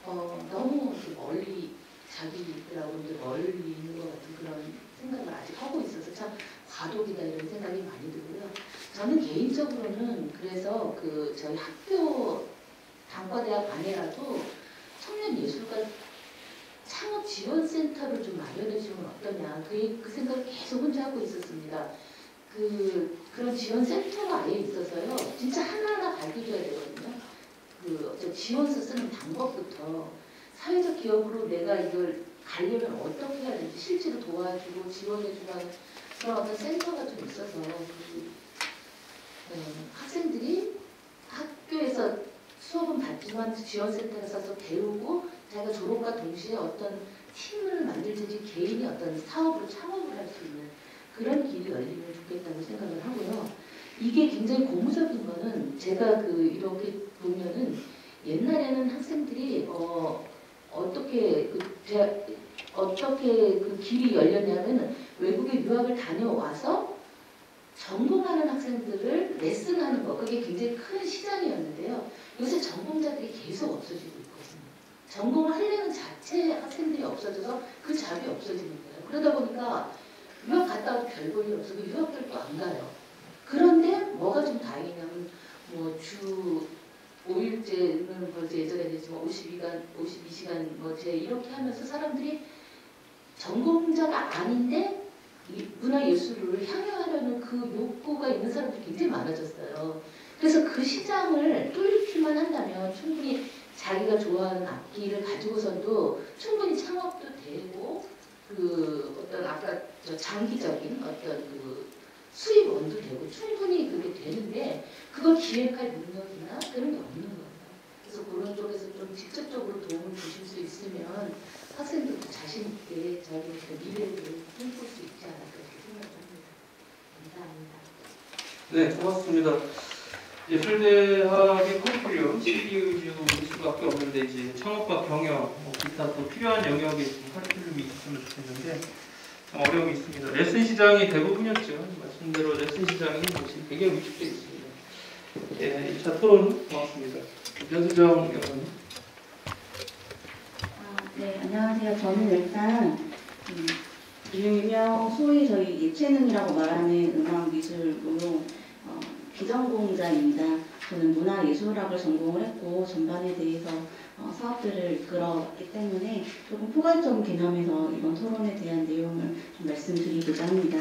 너무 멀리 자기들하고 이제 멀리 있는 것 같은 그런 생각을 아직 하고 있어서 참 과도기다 이런 생각이 많이 들고요. 저는 개인적으로는 그래서 그 저희 학교 단과대학 안에라도 청년예술가 창업지원센터를 좀 마련해 주면 어떠냐 그 생각을 계속 혼자 하고 있었습니다. 그런 지원센터가 아예 있어서요. 진짜 하나하나 가르쳐줘야 되거든요. 저 지원서 쓰는 방법부터 사회적 기업으로 내가 이걸 가려면 어떻게 해야 되는지 실제로 도와주고 지원해주고 하는 그런 어떤 센터가 좀 있어서 학생들이 학교에서 수업은 받지만 지원센터에 가서 배우고 자기가 졸업과 동시에 어떤 팀을 만들든지 개인이 어떤 사업으로 창업을 할 수 있는 그런 길이 열리면 좋겠다고 생각을 하고요. 이게 굉장히 고무적인 거는 제가 이렇게 보면은 옛날에는 학생들이 어떻게 그 길이 열렸냐면 외국에 유학을 다녀와서 전공하는 학생들을 레슨하는 거 그게 굉장히 큰 시장이었는데요. 요새 전공자들이 계속 없어지고 있거든요. 전공을 하려는 자체 학생들이 없어져서 그 잡이 없어지는 거예요. 그러다 보니까 유학 갔다 와도 별 볼일 없어서 유학들도 안 가요. 그런데 뭐가 좀 다행이냐면 뭐 주 5일제는 벌써 예전에 했지만 52시간 뭐제 이렇게 하면서 사람들이 전공자가 아닌데 이 문화예술을 향유하려는 그 욕구가 있는 사람들이 굉장히 많아졌어요. 그래서 그 시장을 뚫기만 한다면 충분히 자기가 좋아하는 악기를 가지고서도 충분히 창업도 되고 어떤 아까 장기적인 어떤 수입원도 되고 충분히 그게 되는데 그걸 기획할 능력이나 그런 게 없는 거예요. 그래서 그런 쪽에서 좀 직접적으로 도움을 주실 수 있으면 학생들도 자신 있게 자기 미래를 꿈꿀 수 있지 않을까 이렇게 생각합니다. 감사합니다. 네, 고맙습니다. 예술대학의 커리큘럼 CEU일 수밖에 없는데 이제 창업과 경영, 기타 또 필요한 영역에 커리큘럼이 있으면 좋겠는데 참 어려움이 있습니다. 레슨 시장이 대부분이었죠. 말씀대로 레슨 시장이 굉장히 위축되어 있습니다. 네, 1차 토론 고맙습니다. 연수정 여사님. 네, 안녕하세요. 저는 일단 일명 소위 저희 예체능이라고 말하는 음악, 미술, 무용 비전공자입니다. 저는 문화예술학을 전공을 했고 전반에 대해서 사업들을 이끌어왔기 때문에 조금 포괄적인 개념에서 이번 토론에 대한 내용을 좀 말씀드리고자 합니다.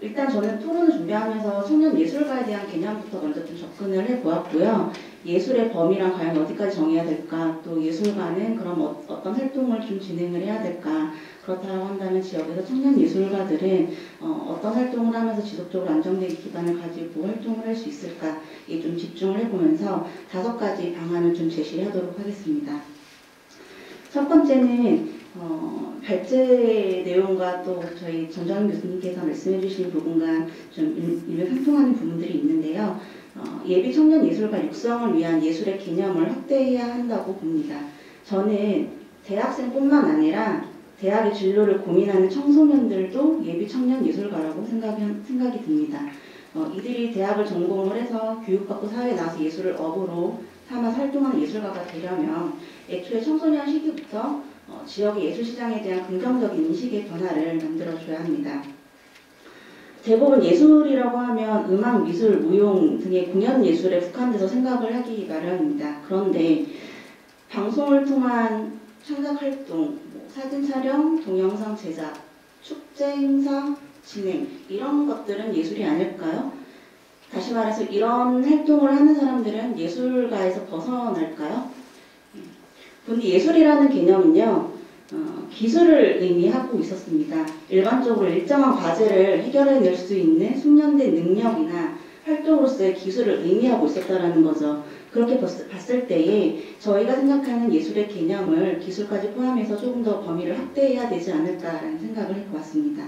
일단 저는 토론을 준비하면서 청년 예술가에 대한 개념부터 먼저 좀 접근을 해보았고요. 예술의 범위랑 과연 어디까지 정해야 될까, 또 예술가는 그럼 어떤 활동을 좀 진행을 해야 될까, 그렇다고 한다면 지역에서 청년 예술가들은 어떤 활동을 하면서 지속적으로 안정된 기반을 가지고 활동을 할 수 있을까에 좀 집중을 해보면서 5가지 방안을 좀 제시하도록 하겠습니다. 첫 번째는 발제 내용과 또 저희 전정인 교수님께서 말씀해 주신 부분과 좀 일맥상통하는 부분들이 있는데요. 예비 청년 예술가 육성을 위한 예술의 개념을 확대해야 한다고 봅니다. 저는 대학생뿐만 아니라 대학의 진로를 고민하는 청소년들도 예비 청년 예술가라고 생각이 듭니다. 이들이 대학을 전공을 해서 교육받고 사회에 나와서 예술을 업으로 삼아서 활동하는 예술가가 되려면 애초에 청소년 시기부터 지역의 예술시장에 대한 긍정적인 인식의 변화를 만들어줘야 합니다. 대부분 예술이라고 하면 음악, 미술, 무용 등의 공연 예술에 국한돼서 생각을 하기 마련입니다. 그런데 방송을 통한 창작 활동, 사진 촬영, 동영상 제작, 축제, 행사, 진행 이런 것들은 예술이 아닐까요? 다시 말해서 이런 활동을 하는 사람들은 예술가에서 벗어날까요? 근데 예술이라는 개념은요, 기술을 의미하고 있었습니다. 일반적으로 일정한 과제를 해결해낼 수 있는 숙련된 능력이나 활동으로서의 기술을 의미하고 있었다는 거죠. 그렇게 봤을 때에 저희가 생각하는 예술의 개념을 기술까지 포함해서 조금 더 범위를 확대해야 되지 않을까라는 생각을 해보았습니다.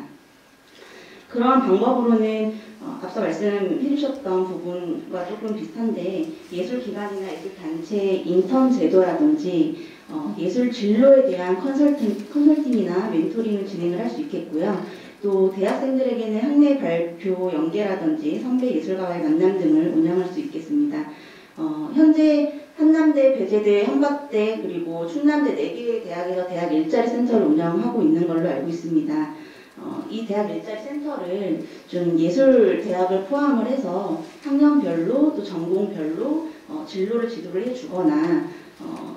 그러한 방법으로는 앞서 말씀해 주셨던 부분과 조금 비슷한데 예술기관이나 예술단체 인턴 제도라든지 예술 진로에 대한 컨설팅이나 멘토링을 진행을 할 수 있겠고요. 또 대학생들에게는 학내 발표 연계라든지 선배 예술가와의 만남 등을 운영할 수 있겠습니다. 현재 한남대, 배재대, 한박대 그리고 충남대 4개의 대학에서 대학 일자리 센터를 운영하고 있는 걸로 알고 있습니다. 이 대학 일자리 센터를 좀 예술 대학을 포함을 해서 학년별로 또 전공별로 진로를 지도를 해주거나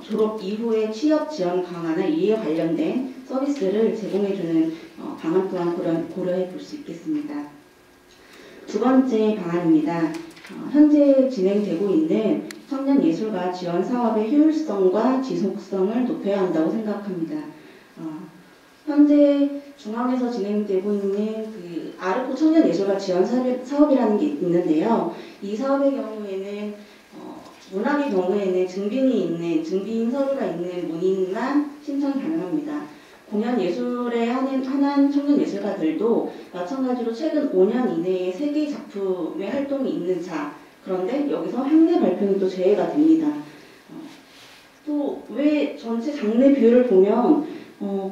졸업 이후에 취업 지원 강화나 이에 관련된 서비스를 제공해주는 방안 또한 고려해 볼 수 있겠습니다. 두 번째 방안입니다. 현재 진행되고 있는 청년 예술가 지원 사업의 효율성과 지속성을 높여야 한다고 생각합니다. 현재 중앙에서 진행되고 있는 그 아르코 청년 예술가 지원 사업이라는 게 있는데요. 이 사업의 경우에는 문학의 경우에는 증빙인 서류가 있는 문인만 신청이 가능합니다. 공연 예술에 한한 청년 예술가들도 마찬가지로 최근 5년 이내에 3개의 작품의 활동이 있는 자, 그런데 여기서 학내 발표는 또 제외가 됩니다. 또 왜 전체 장르 비율을 보면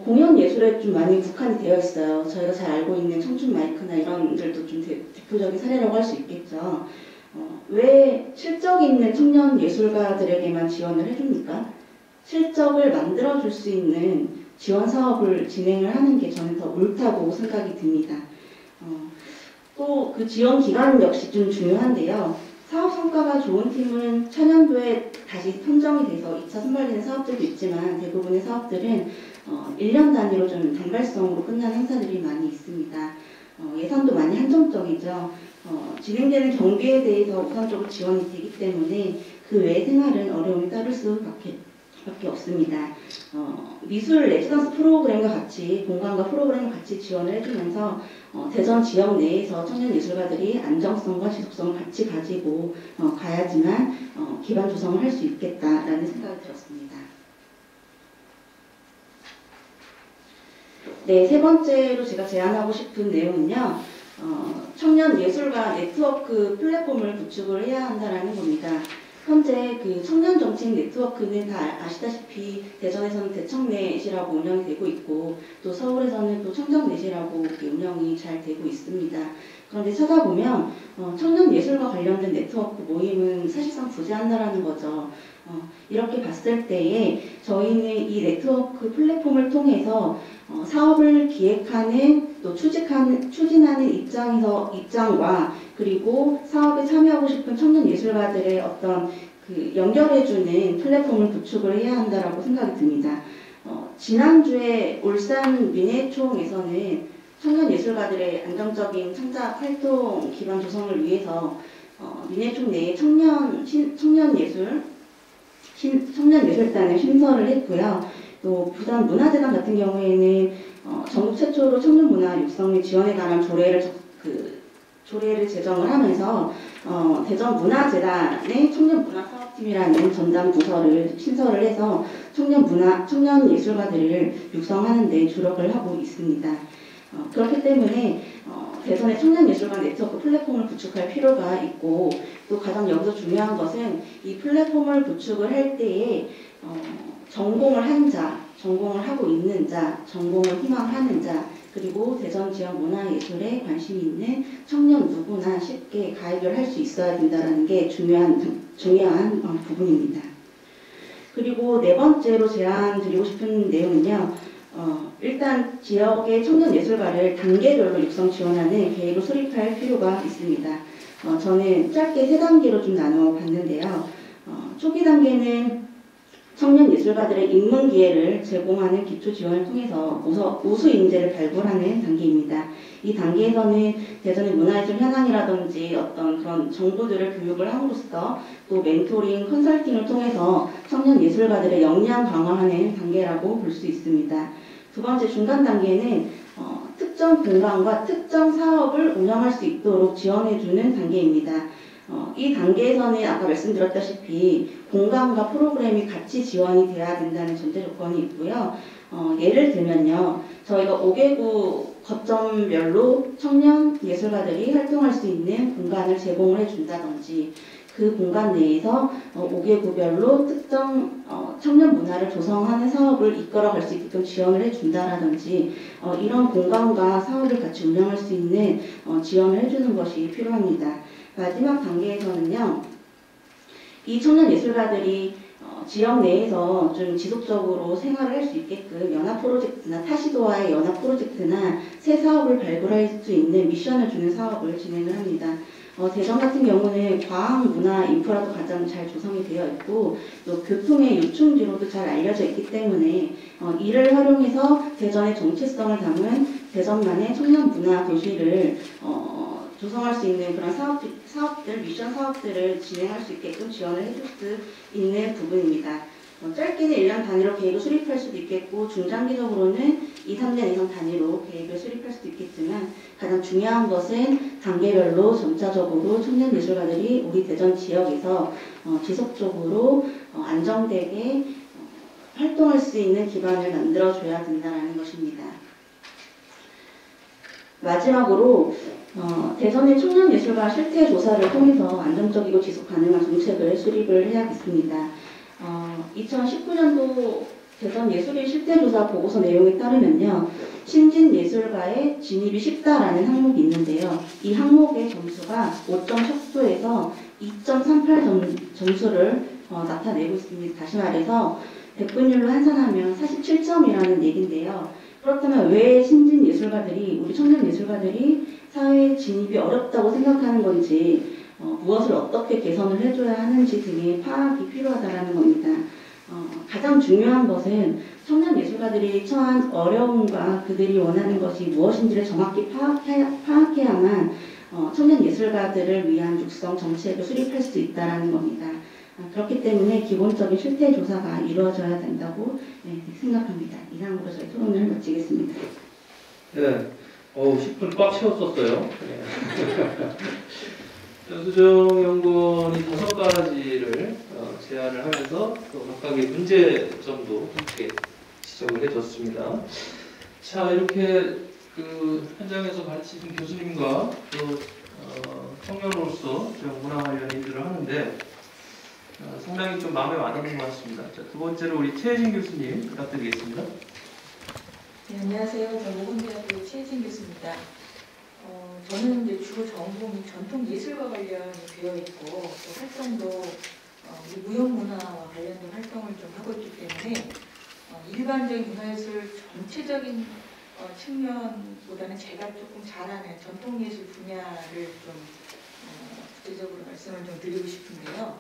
공연 예술에 좀 많이 국한이 되어 있어요. 저희가 잘 알고 있는 청춘 마이크나 이런 것들도 좀 대표적인 사례라고 할 수 있겠죠. 왜 실적 있는 청년 예술가들에게만 지원을 해줍니까? 실적을 만들어줄 수 있는 지원 사업을 진행을 하는 게 저는 더 옳다고 생각이 듭니다. 또 그 지원 기간 역시 좀 중요한데요. 사업 성과가 좋은 팀은 차년도에 다시 선정이 돼서 2차 선발되는 사업들도 있지만 대부분의 사업들은 1년 단위로 좀 단발성으로 끝나는 행사들이 많이 있습니다. 예산도 많이 한정적이죠. 진행되는 경비에 대해서 우선적으로 지원이 되기 때문에 그 외의 생활은 어려움이 따를 수밖에 없습니다. 미술 레지던스 프로그램과 같이 공간과 프로그램을 같이 지원을 해주면서 대전 지역 내에서 청년 예술가들이 안정성과 지속성을 같이 가지고 가야지만 기반 조성을 할 수 있겠다라는 생각이 들었습니다. 네, 세 번째로 제가 제안하고 싶은 내용은요. 청년 예술가 네트워크 플랫폼을 구축을 해야 한다는 겁니다. 현재 그 청년 정책 네트워크는 다 아시다시피 대전에서는 대청넷이라고 운영이 되고 있고 또 서울에서는 또 청정넷이라고 운영이 잘 되고 있습니다. 그런데 찾아보면 청년 예술과 관련된 네트워크 모임은 사실상 부재한다라는 거죠. 이렇게 봤을 때에 저희는 이 네트워크 플랫폼을 통해서 사업을 기획하는 또 추진하는 입장과 그리고 사업에 참여하고 싶은 청년 예술가들의 어떤 그 연결해주는 플랫폼을 구축을 해야 한다라고 생각이 듭니다. 지난주에 울산 민예총에서는 청년 예술가들의 안정적인 창작 활동 기반 조성을 위해서 민예총 내에 청년예술단을 신설을 했고요. 또 부산 문화재단 같은 경우에는 전국 최초로 청년문화 육성 및 지원에 관한 조례를 제정을 하면서 대전 문화재단의 청년문화사업팀이라는 전담 부서를 신설을 해서 청년 예술가들을 육성하는 데 주력을 하고 있습니다. 그렇기 때문에 대전의 청년예술가 네트워크 플랫폼을 구축할 필요가 있고 또 가장 여기서 중요한 것은 이 플랫폼을 구축을 할 때에 전공을 한 자, 전공을 하고 있는 자, 전공을 희망하는 자 그리고 대전 지역 문화예술에 관심이 있는 청년 누구나 쉽게 가입을 할 수 있어야 된다는 게 중요한 부분입니다. 그리고 네 번째로 제안 드리고 싶은 내용은요. 일단 지역의 청년 예술가를 단계별로 육성 지원하는 계획을 수립할 필요가 있습니다. 저는 짧게 3단계로 좀 나눠 봤는데요. 초기 단계는 청년 예술가들의 입문 기회를 제공하는 기초 지원을 통해서 우수 인재를 발굴하는 단계입니다. 이 단계에서는 대전의 문화예술 현황이라든지 어떤 그런 정보들을 교육을 함으로써 또 멘토링, 컨설팅을 통해서 청년 예술가들의 역량 강화하는 단계라고 볼 수 있습니다. 두 번째 중간 단계는 특정 공간과 특정 사업을 운영할 수 있도록 지원해주는 단계입니다. 이 단계에서는 아까 말씀드렸다시피 공간과 프로그램이 같이 지원이 돼야 된다는 전제 조건이 있고요. 예를 들면요. 저희가 5개국 거점별로 청년 예술가들이 활동할 수 있는 공간을 제공을 해준다든지 그 공간 내에서 5개구별로 특정 청년 문화를 조성하는 사업을 이끌어갈 수 있게끔 지원을 해준다라든지 이런 공간과 사업을 같이 운영할 수 있는 지원을 해주는 것이 필요합니다. 마지막 단계에서는요. 이 청년 예술가들이 지역 내에서 좀 지속적으로 생활을 할 수 있게끔 연합 프로젝트나 타시도와의 연합 프로젝트나 새 사업을 발굴할 수 있는 미션을 주는 사업을 진행을 합니다. 대전 같은 경우는 과학, 문화, 인프라도 가장 잘 조성이 되어 있고 또 교통의 요충지로도 잘 알려져 있기 때문에 이를 활용해서 대전의 정체성을 담은 대전만의 청년 문화 도시를 조성할 수 있는 그런 사업들, 미션 사업들을 진행할 수 있게끔 지원을 해줄 수 있는 부분입니다. 짧게는 1년 단위로 계획을 수립할 수도 있겠고 중장기적으로는 2, 3년 이상 단위로 계획을 수립할 수도 있겠지만 가장 중요한 것은 단계별로 점차적으로 청년 예술가들이 우리 대전 지역에서 지속적으로 안정되게 활동할 수 있는 기반을 만들어줘야 된다는 것입니다. 마지막으로 대전의 청년 예술가 실태 조사를 통해서 안정적이고 지속 가능한 정책을 수립을 해야겠습니다. 2019년도 대전 예술인 실태조사 보고서 내용에 따르면요. 신진 예술가의 진입이 쉽다라는 항목이 있는데요. 이 항목의 점수가 5.10도에서 2.38 점수를 나타내고 있습니다. 다시 말해서 100분율로 환산하면 47점이라는 얘기인데요. 그렇다면 왜 신진 예술가들이, 우리 청년 예술가들이 사회에 진입이 어렵다고 생각하는 건지, 무엇을 어떻게 개선을 해줘야 하는지 등의 파악이 필요하다는 겁니다. 가장 중요한 것은 청년 예술가들이 처한 어려움과 그들이 원하는 것이 무엇인지를 정확히 파악해야만 청년 예술가들을 위한 육성 정책을 수립할 수 있다는 겁니다. 그렇기 때문에 기본적인 실태 조사가 이루어져야 된다고 생각합니다. 이상으로 저희 토론을 마치겠습니다. 네, 10분 꽉 채웠었어요. 네. 연수정 연구원이 5가지를 제안을 하면서 또 각각의 문제점도 함께 지적을 해줬습니다. 자, 이렇게 그 현장에서 가르치는 교수님과 또 청년으로서 좀 문화 관련 일들을 하는데 상당히 좀 마음에 와닿는 것 같습니다. 자, 두 번째로 우리 최혜진 교수님 부탁드리겠습니다. 네, 안녕하세요. 저는 모건대학교 최혜진 교수입니다. 저는 이제 주로 전공이 전통 예술과 관련이 되어 있고 또 활동도 무형문화와 관련된 활동을 좀 하고 있기 때문에 일반적인 문화예술 전체적인 측면보다는 제가 조금 잘하는 전통예술 분야를 좀 구체적으로 말씀을 좀 드리고 싶은데요.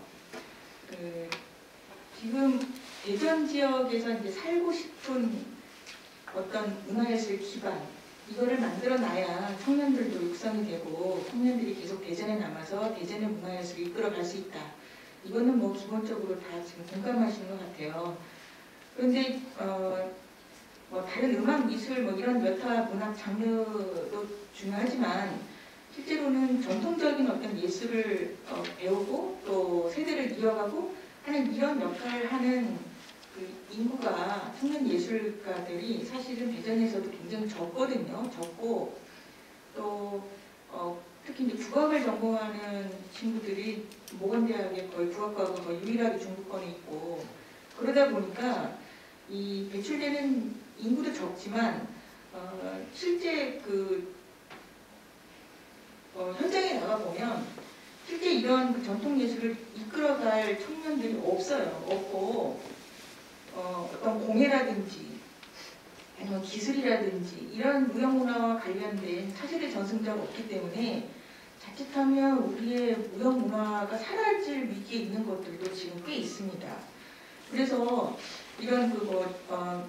지금 대전 지역에서 이제 살고 싶은 어떤 문화예술 기반 이거를 만들어놔야 청년들도 육성이 되고 청년들이 계속 대전에 남아서 대전의 문화예술을 이끌어갈 수 있다. 이거는 뭐 기본적으로 다 지금 공감하시는 것 같아요. 그런데 뭐 다른 음악, 미술 뭐 이런 여타 문학 장르도 중요하지만 실제로는 전통적인 어떤 예술을 배우고 또 세대를 이어가고 하는 이런 역할을 하는 그 인구가 청년 예술가들이 사실은 대전에서도 굉장히 적거든요. 적고 또 특히 이제 국악을 전공하는 친구들이 모건대학에 거의 국악과가 거의 유일하게 중부권에 있고 그러다 보니까 이 배출되는 인구도 적지만 실제 그 현장에 나가 보면 실제 이런 전통 예술을 이끌어갈 청년들이 없어요. 없고 어떤 공예라든지 아니면 기술이라든지 이런 무형문화와 관련된 차세대 전승자가 없기 때문에 자칫하면 우리의 무형문화가 사라질 위기에 있는 것들도 지금 꽤 있습니다. 그래서 이런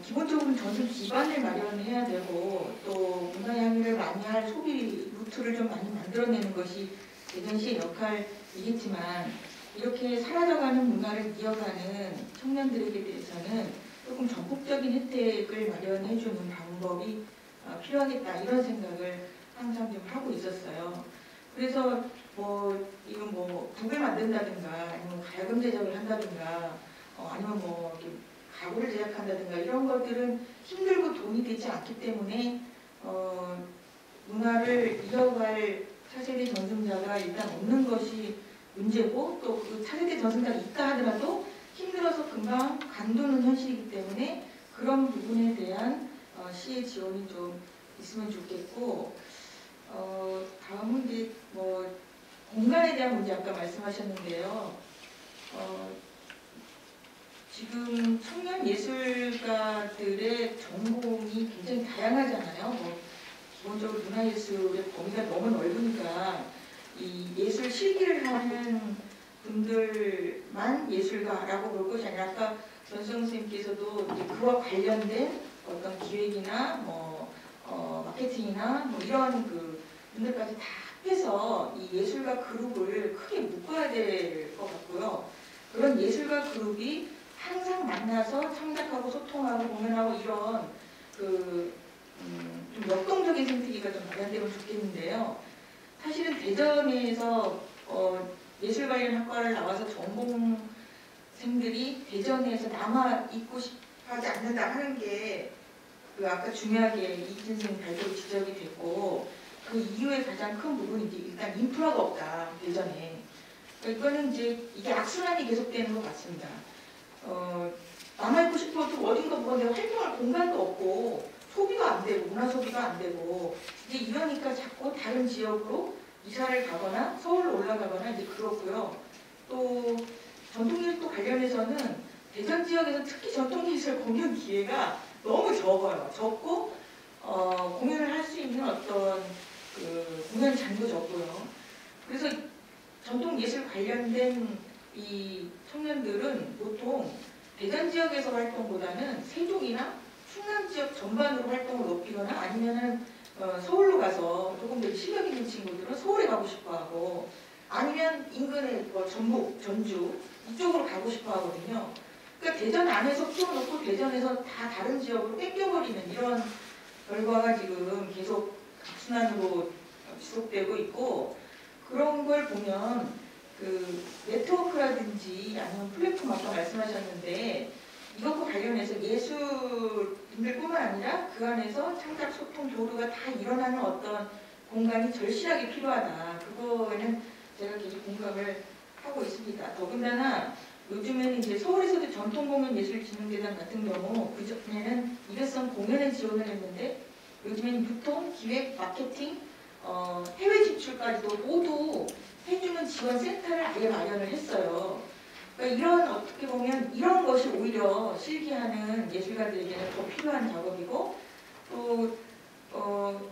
기본적으로 전승 기반을 마련해야 되고 또 문화 향유를 많이 할 소비 루트를 좀 많이 만들어내는 것이 대전시의 역할이겠지만 이렇게 사라져가는 문화를 이어가는 청년들에게 대해서는 조금 전폭적인 혜택을 마련해주는 방법이 필요하겠다 이런 생각을 항상 좀 하고 있었어요. 그래서 이건 북을 만든다든가 아니면 가야금 제작을 한다든가 아니면 이렇게 가구를 제작한다든가 이런 것들은 힘들고 돈이 되지 않기 때문에 문화를 이어갈 차세대 전승자가 일단 없는 것이 문제고, 또 그 차세대 전승자가 있다 하더라도 힘들어서 금방 간두는 현실이기 때문에 그런 부분에 대한 시의 지원이 좀 있으면 좋겠고, 다음은 이제 뭐 공간에 대한 문제 아까 말씀하셨는데요. 지금 청년 예술가들의 전공이 굉장히 다양하잖아요. 뭐 기본적으로 문화예술의 범위가 너무 넓으니까 이 예술 실기를 하는 분들만 예술가라고 볼 것이 아니라, 아까 전수영 선생님께서도 이제 그와 관련된 어떤 기획이나 뭐 마케팅이나 뭐 이런 그 분들까지 다 합해서 이 예술가 그룹을 크게 묶어야 될 것 같고요. 그런 예술가 그룹이 항상 만나서 창작하고 소통하고 공연하고 이런 좀 역동적인 생태계가 좀 마련되면 좋겠는데요. 사실은 대전에서 예술 관련 학과를 나와서 전공생들이 대전에서 남아 있고 싶어하지 않는다 하는 게 그 아까 중요하게 이진 선생님 발표로 지적이 됐고, 그 이유의 가장 큰 부분이 이제 일단 인프라가 없다, 대전에. 이거는 이제 이게 악순환이 계속되는 것 같습니다. 남아있고 싶어도 어딘가 뭐가 내가 활동할 공간도 없고, 소비가 안 되고, 문화 소비가 안 되고, 이제 이러니까 자꾸 다른 지역으로 이사를 가거나 서울로 올라가거나 이제 그렇고요. 또 전통예술도 관련해서는 대전 지역에서 특히 전통예술 공연 기회가 너무 적어요. 적고 공연을 할 수 있는 어떤 그 공연장도 적고요. 그래서 전통예술 관련된 이 청년들은 보통 대전 지역에서 활동보다는 세종이나 충남 지역 전반으로 활동을 높이거나, 아니면은 서울로 가서 조금 더 실력 있는 친구들은 서울에 가고 싶어하고, 아니면 인근의 뭐 전북, 전주 이쪽으로 가고 싶어하거든요. 그러니까 대전 안에서 키워놓고 대전에서 다 다른 지역으로 뺏겨버리는 이런 결과가 지금 계속 악순환으로 지속되고 있고, 그런 걸 보면 그 네트워크라든지 아니면 플랫폼 아까 말씀하셨는데, 이것과 관련해서 예술인들뿐만 아니라 그 안에서 창작, 소통, 교류가 다 일어나는 어떤 공간이 절실하게 필요하다. 그거에는 제가 계속 공감을 하고 있습니다. 더군다나 요즘에는 이제 서울에서도 전통공연예술진흥재단 같은 경우 그전에는 일회성 공연에 지원을 했는데, 요즘에는 유통, 기획, 마케팅, 해외 진출까지도 모두 해주는 지원 센터를 아예 마련을 했어요. 그러니까 이런, 어떻게 보면 이런 것이 오히려 실기하는 예술가들에게는 더 필요한 작업이고, 또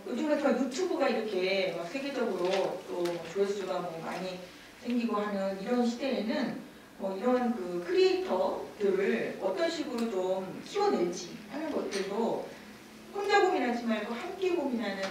요즘 같은 유튜브가 이렇게 막 세계적으로 또 조회수가 뭐 많이 생기고 하는 이런 시대에는 뭐 이런 그 크리에이터들을 어떤 식으로 좀 키워낼지 하는 것들도 혼자 고민하지 말고 함께 고민하는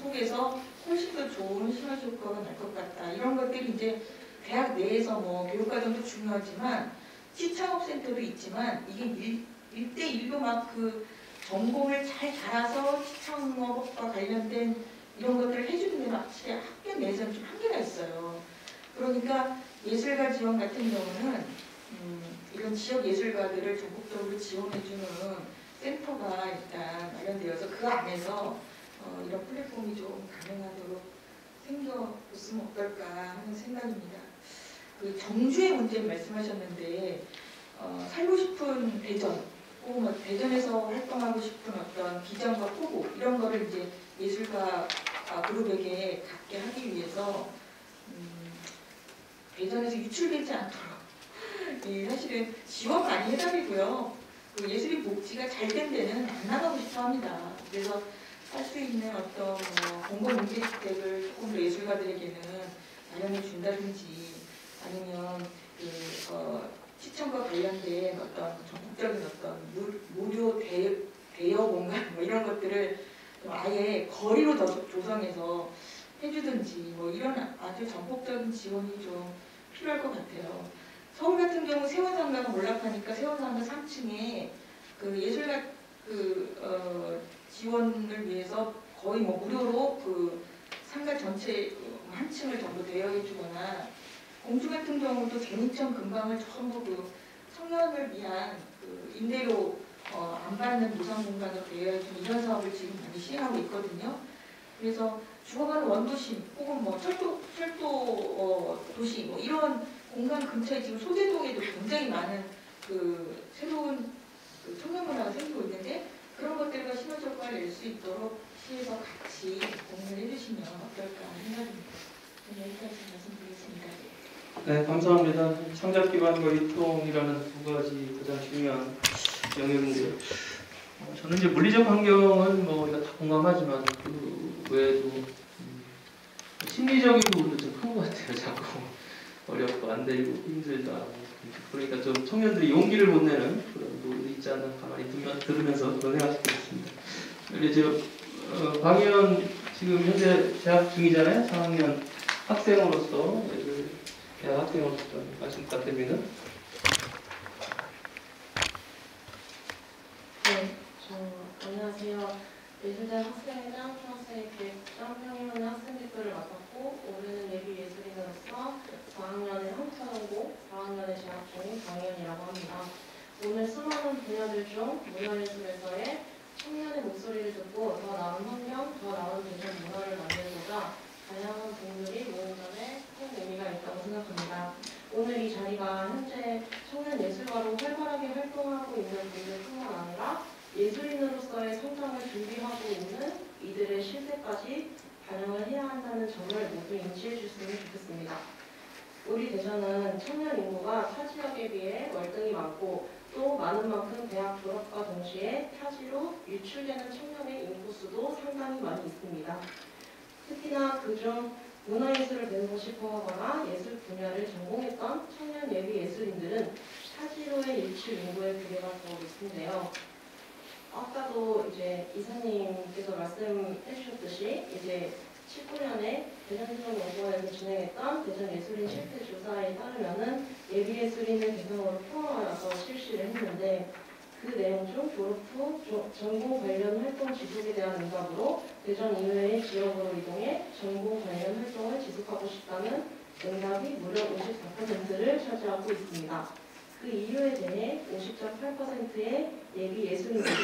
속에서 훨씬 더 좋은 시너지 효과가 날 것 같다. 이런 것들이 이제 대학 내에서 뭐 교육과정도 중요하지만 시창업센터도 있지만, 이게 1대1로 막 그 전공을 잘 달아서 시창업과 관련된 이런 것들을 해주는 데는 확실히 학교 내에서는 좀 한계가 있어요. 그러니까 예술가 지원 같은 경우는 이런 지역 예술가들을 전국적으로 지원해주는 센터가 일단 마련되어서 그 안에서 이런 플랫폼이 좀 가능하도록 생겨있으면 어떨까 하는 생각입니다. 그 정주의 문제 말씀하셨는데, 살고 싶은 대전, 혹은 뭐 대전에서 활동하고 싶은 어떤 비전과 포부 이런 거를 이제 예술가 그룹에게 갖게 하기 위해서 대전에서 유출되지 않도록 사실은 지원 많이 해달이고요. 그 예술인 복지가 잘 된 데는 안 나가고 싶어 합니다. 그래서 할 수 있는 어떤 공공임대주택을 조금 더 예술가들에게는 마련해 준다든지, 아니면 시청과 관련된 어떤 전국적인 어떤 무료 대여 공간 뭐 이런 것들을 아예 거리로 더 조성해서 해주든지, 뭐 이런 아주 전폭적인 지원이 좀 필요할 것 같아요. 서울 같은 경우 세원상가가 몰락하니까 세원상가 3층에 그 예술가 지원을 위해서 거의 뭐 무료로 그 상가 전체 한 층을 전부 대여해주거나, 공주 같은 경우도 재민청 근방을 전부 그 청년을 위한 그 임대료 안 받는 노상 공간으로 되어 있는 이런 사업을 지금 많이 시행하고 있거든요. 그래서 죽어가는 원도심 혹은 뭐 철도 도시 뭐 이런 공간 근처에 지금 소재동에도 굉장히 많은 그 새로운 그 청년 문화가 생기고 있는데 그런 것들과 시너지 효과를 낼 수 있도록 시에서 같이 공유를 해주시면 어떨까 하는 생각입니다. 여기까지 말씀드리겠습니다. 네, 감사합니다. 창작기반과 유통이라는 두 가지 가장 중요한 영역인데요. 저는 이제 물리적 환경은 뭐 우리가 다 공감하지만 그 외에도 심리적인 부분도 좀 큰 것 같아요. 자꾸 어렵고 안 되고 힘들다. 그러니까 좀 청년들이 용기를 못 내는 그런 부분이 있지 않나 가만히 들으면서 그런 생각이 들었습니다. 이제 박의원 지금 현재 재학 중이잖아요. 4학년 학생으로서 대학 학생으로서 말씀 부탁드립니다. 네, 안녕하세요. 예술대학 학생회장, 총학생회 기획부장, 평일원의 학생대표를 맡았고 올해는 예비예술인으로서 4학년에 한국사전공, 4학년에 재학 중인 강희연이라고 합니다. 오늘 수많은 분야들 중 문화예술에서의 청년의 목소리를 듣고 더 나은 환경, 더 나은 대전 문화를 만들고자 다양한 분들이 모인 점에 큰 의미가 있다고 생각합니다. 오늘 이 자리가 현재 청년 예술가로 활발하게 활동하고 있는 분들뿐만 아니라 예술인으로서의 성장을 준비하고 있는 이들의 실세까지 반영을 해야 한다는 점을 모두 인지해 주셨으면 좋겠습니다. 우리 대전은 청년 인구가 타 지역에 비해 월등히 많고 또 많은 만큼 대학 졸업과 동시에 타지로 유출되는 청년의 인구수도 상당히 많이 있습니다. 특히나 그중 문화예술을 배우고 싶어 하거나 예술 분야를 전공했던 청년 예비 예술인들은 타지로의 유출 인구의 비례가 더 높은데요. 아까도 이제 이사님께서 말씀해 주셨듯이 이제 19년에 대전지방연구원에서 진행했던 대전 예술인 실태 조사에 따르면은 예비 예술인을 대상으로 포함하여서 실시를 했는데 그 내용 중 졸업 후 전공 관련 활동 지속에 대한 응답으로 대전 이외의 지역으로 이동해 전공 관련 활동을 지속하고 싶다는 응답이 무려 54%를 차지하고 있습니다. 그 이유에 대해 50.8%의 예비 예술인들이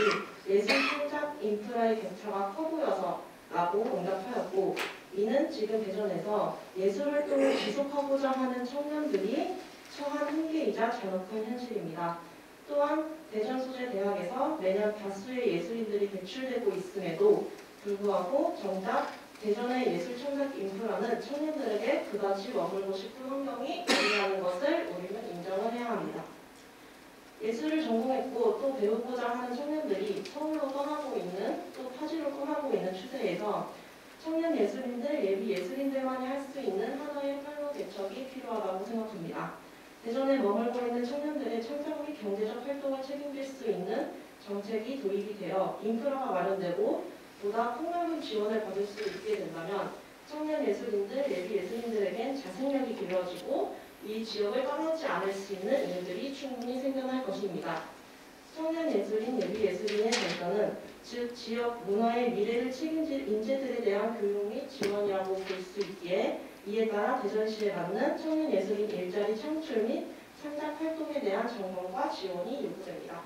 예술 창작 인프라의 격차가 커 보여서 라고 응답하였고 이는 지금 대전에서 예술 활동을 지속하고자 하는 청년들이 처한 한계이자 잔혹한 현실입니다. 또한 대전 소재 대학에서 매년 다수의 예술인들이 배출되고 있음에도 불구하고 정작 대전의 예술 창작 인프라는 청년들에게 그다지 머물고 싶은 환경이 아니라는 것을 우리는 인정을 해야 합니다. 예술을 전공했고 또 배우고자 하는 청년들이 서울로 떠나고 있는 또 타지로 떠나고 있는 추세에서 청년 예술인들, 예비 예술인들만이 할 수 있는 하나의 활로 대책이 필요하다고 생각합니다. 대전에 머물고 있는 청년들의 창작 및 경제적 활동을 책임질 수 있는 정책이 도입이 되어 인프라가 마련되고 보다 폭넓은 지원을 받을 수 있게 된다면 청년 예술인들, 예비 예술인들에겐 자생력이 길러지고 이 지역을 떠나지 않을 수 있는 일들이 충분히 생겨날 것입니다. 청년 예술인, 예비 예술인의 발전은 즉 지역 문화의 미래를 책임질 인재들에 대한 교육 및 지원이라고 볼 수 있기에 이에 따라 대전시에 맞는 청년 예술인 일자리 창출 및 창작 활동에 대한 정보과 지원이 요구됩니다.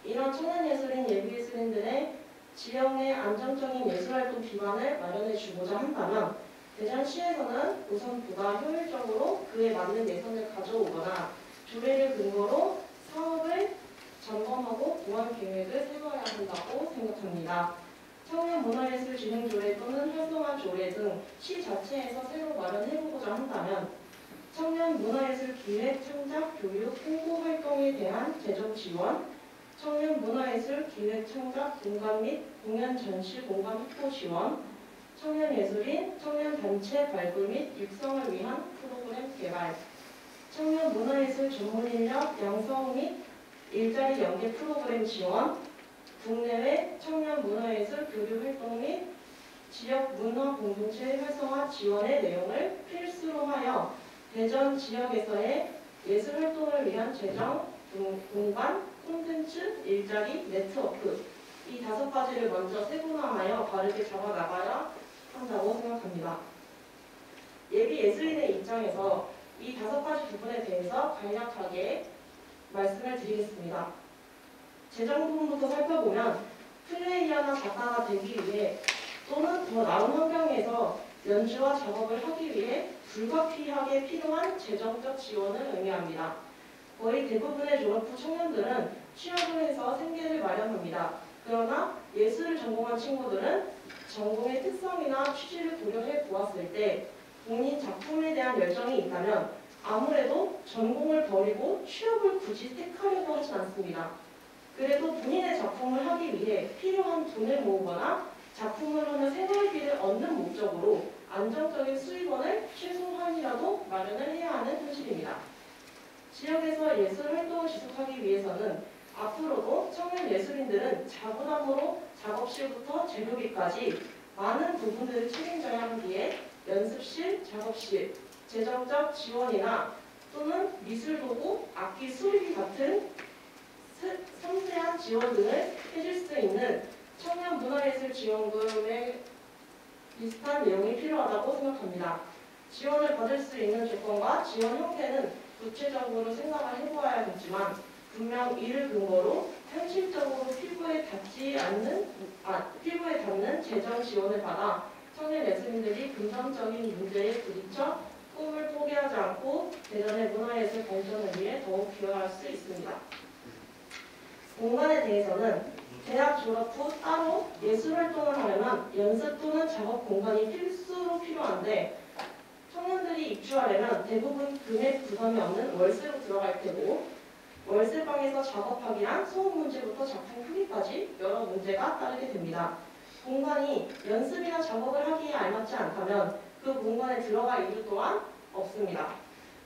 이런 청년 예술인, 예비 예술인들의 지역 내 안정적인 예술활동 기반을 마련해 주고자 한다면 대전시에서는 우선 보다 효율적으로 그에 맞는 예산을 가져오거나 조례를 근거로 사업을 점검하고 보완 계획을 세워야 한다고 생각합니다. 청년 문화예술 진행 조례 또는 활동화 조례 등 시 자체에서 새로 마련해보고자 한다면 청년 문화예술 기획, 창작, 교육, 홍보 활동에 대한 재정 지원, 청년 문화예술 기획, 창작, 공간 및 공연 전시 공간 확보 지원, 청년 예술인, 청년 단체 발굴 및 육성을 위한 프로그램 개발, 청년 문화예술 전문 인력 양성 및 일자리 연계 프로그램 지원, 국내외 청년 문화예술 교류 활동 및 지역 문화 공동체 활성화 지원의 내용을 필수로 하여 대전 지역에서의 예술 활동을 위한 재정, 공간, 콘텐츠, 일자리, 네트워크 이 5가지를 먼저 세분화하여 바르게 잡아나가야 한다고 생각합니다. 예비 예술인의 입장에서 이 5가지 부분에 대해서 간략하게 말씀을 드리겠습니다. 재정 부분부터 살펴보면 플레이어나 작가가 되기 위해 또는 더 나은 환경에서 연주와 작업을 하기 위해 불가피하게 필요한 재정적 지원을 의미합니다. 거의 대부분의 졸업 후 청년들은 취업을 해서 생계를 마련합니다. 그러나 예술을 전공한 친구들은 전공의 특성이나 취지를 고려해 보았을 때 본인 작품에 대한 열정이 있다면 아무래도 전공을 버리고 취업을 굳이 택하려고 하진 않습니다. 그래도 본인의 작품을 하기 위해 필요한 돈을 모으거나 작품으로는 생활비를 얻는 목적으로 안정적인 수입원을 최소한이라도 마련을 해야 하는 현실입니다. 지역에서 예술 활동을 지속하기 위해서는 앞으로도 청년 예술인들은 자부담으로 작업실부터 재료비까지 많은 부분들을 책임져야 하기에 연습실, 작업실, 재정적 지원이나 또는 미술도구, 악기 수리비 같은 섬세한 지원 등을 해줄 수 있는 청년 문화예술 지원금에 비슷한 내용이 필요하다고 생각합니다. 지원을 받을 수 있는 조건과 지원 형태는 구체적으로 생각을 해보아야겠지만 분명 이를 근거로 현실적으로 피부에 닿는 재정 지원을 받아 청년 예술인들이 금전적인 문제에 부딪혀 꿈을 포기하지 않고 대전의 문화예술 발전을 위해 더욱 기여할 수 있습니다. 공간에 대해서는 대학 졸업 후 따로 예술 활동을 하려면 연습 또는 작업 공간이 필수로 필요한데 청년들이 입주하려면 대부분 금액 부담이 없는 월세로 들어갈 테고 월세방에서 작업하기란 소음 문제부터 작품 크기까지 여러 문제가 따르게 됩니다. 공간이 연습이나 작업을 하기에 알맞지 않다면 그 공간에 들어갈 이유 또한 없습니다.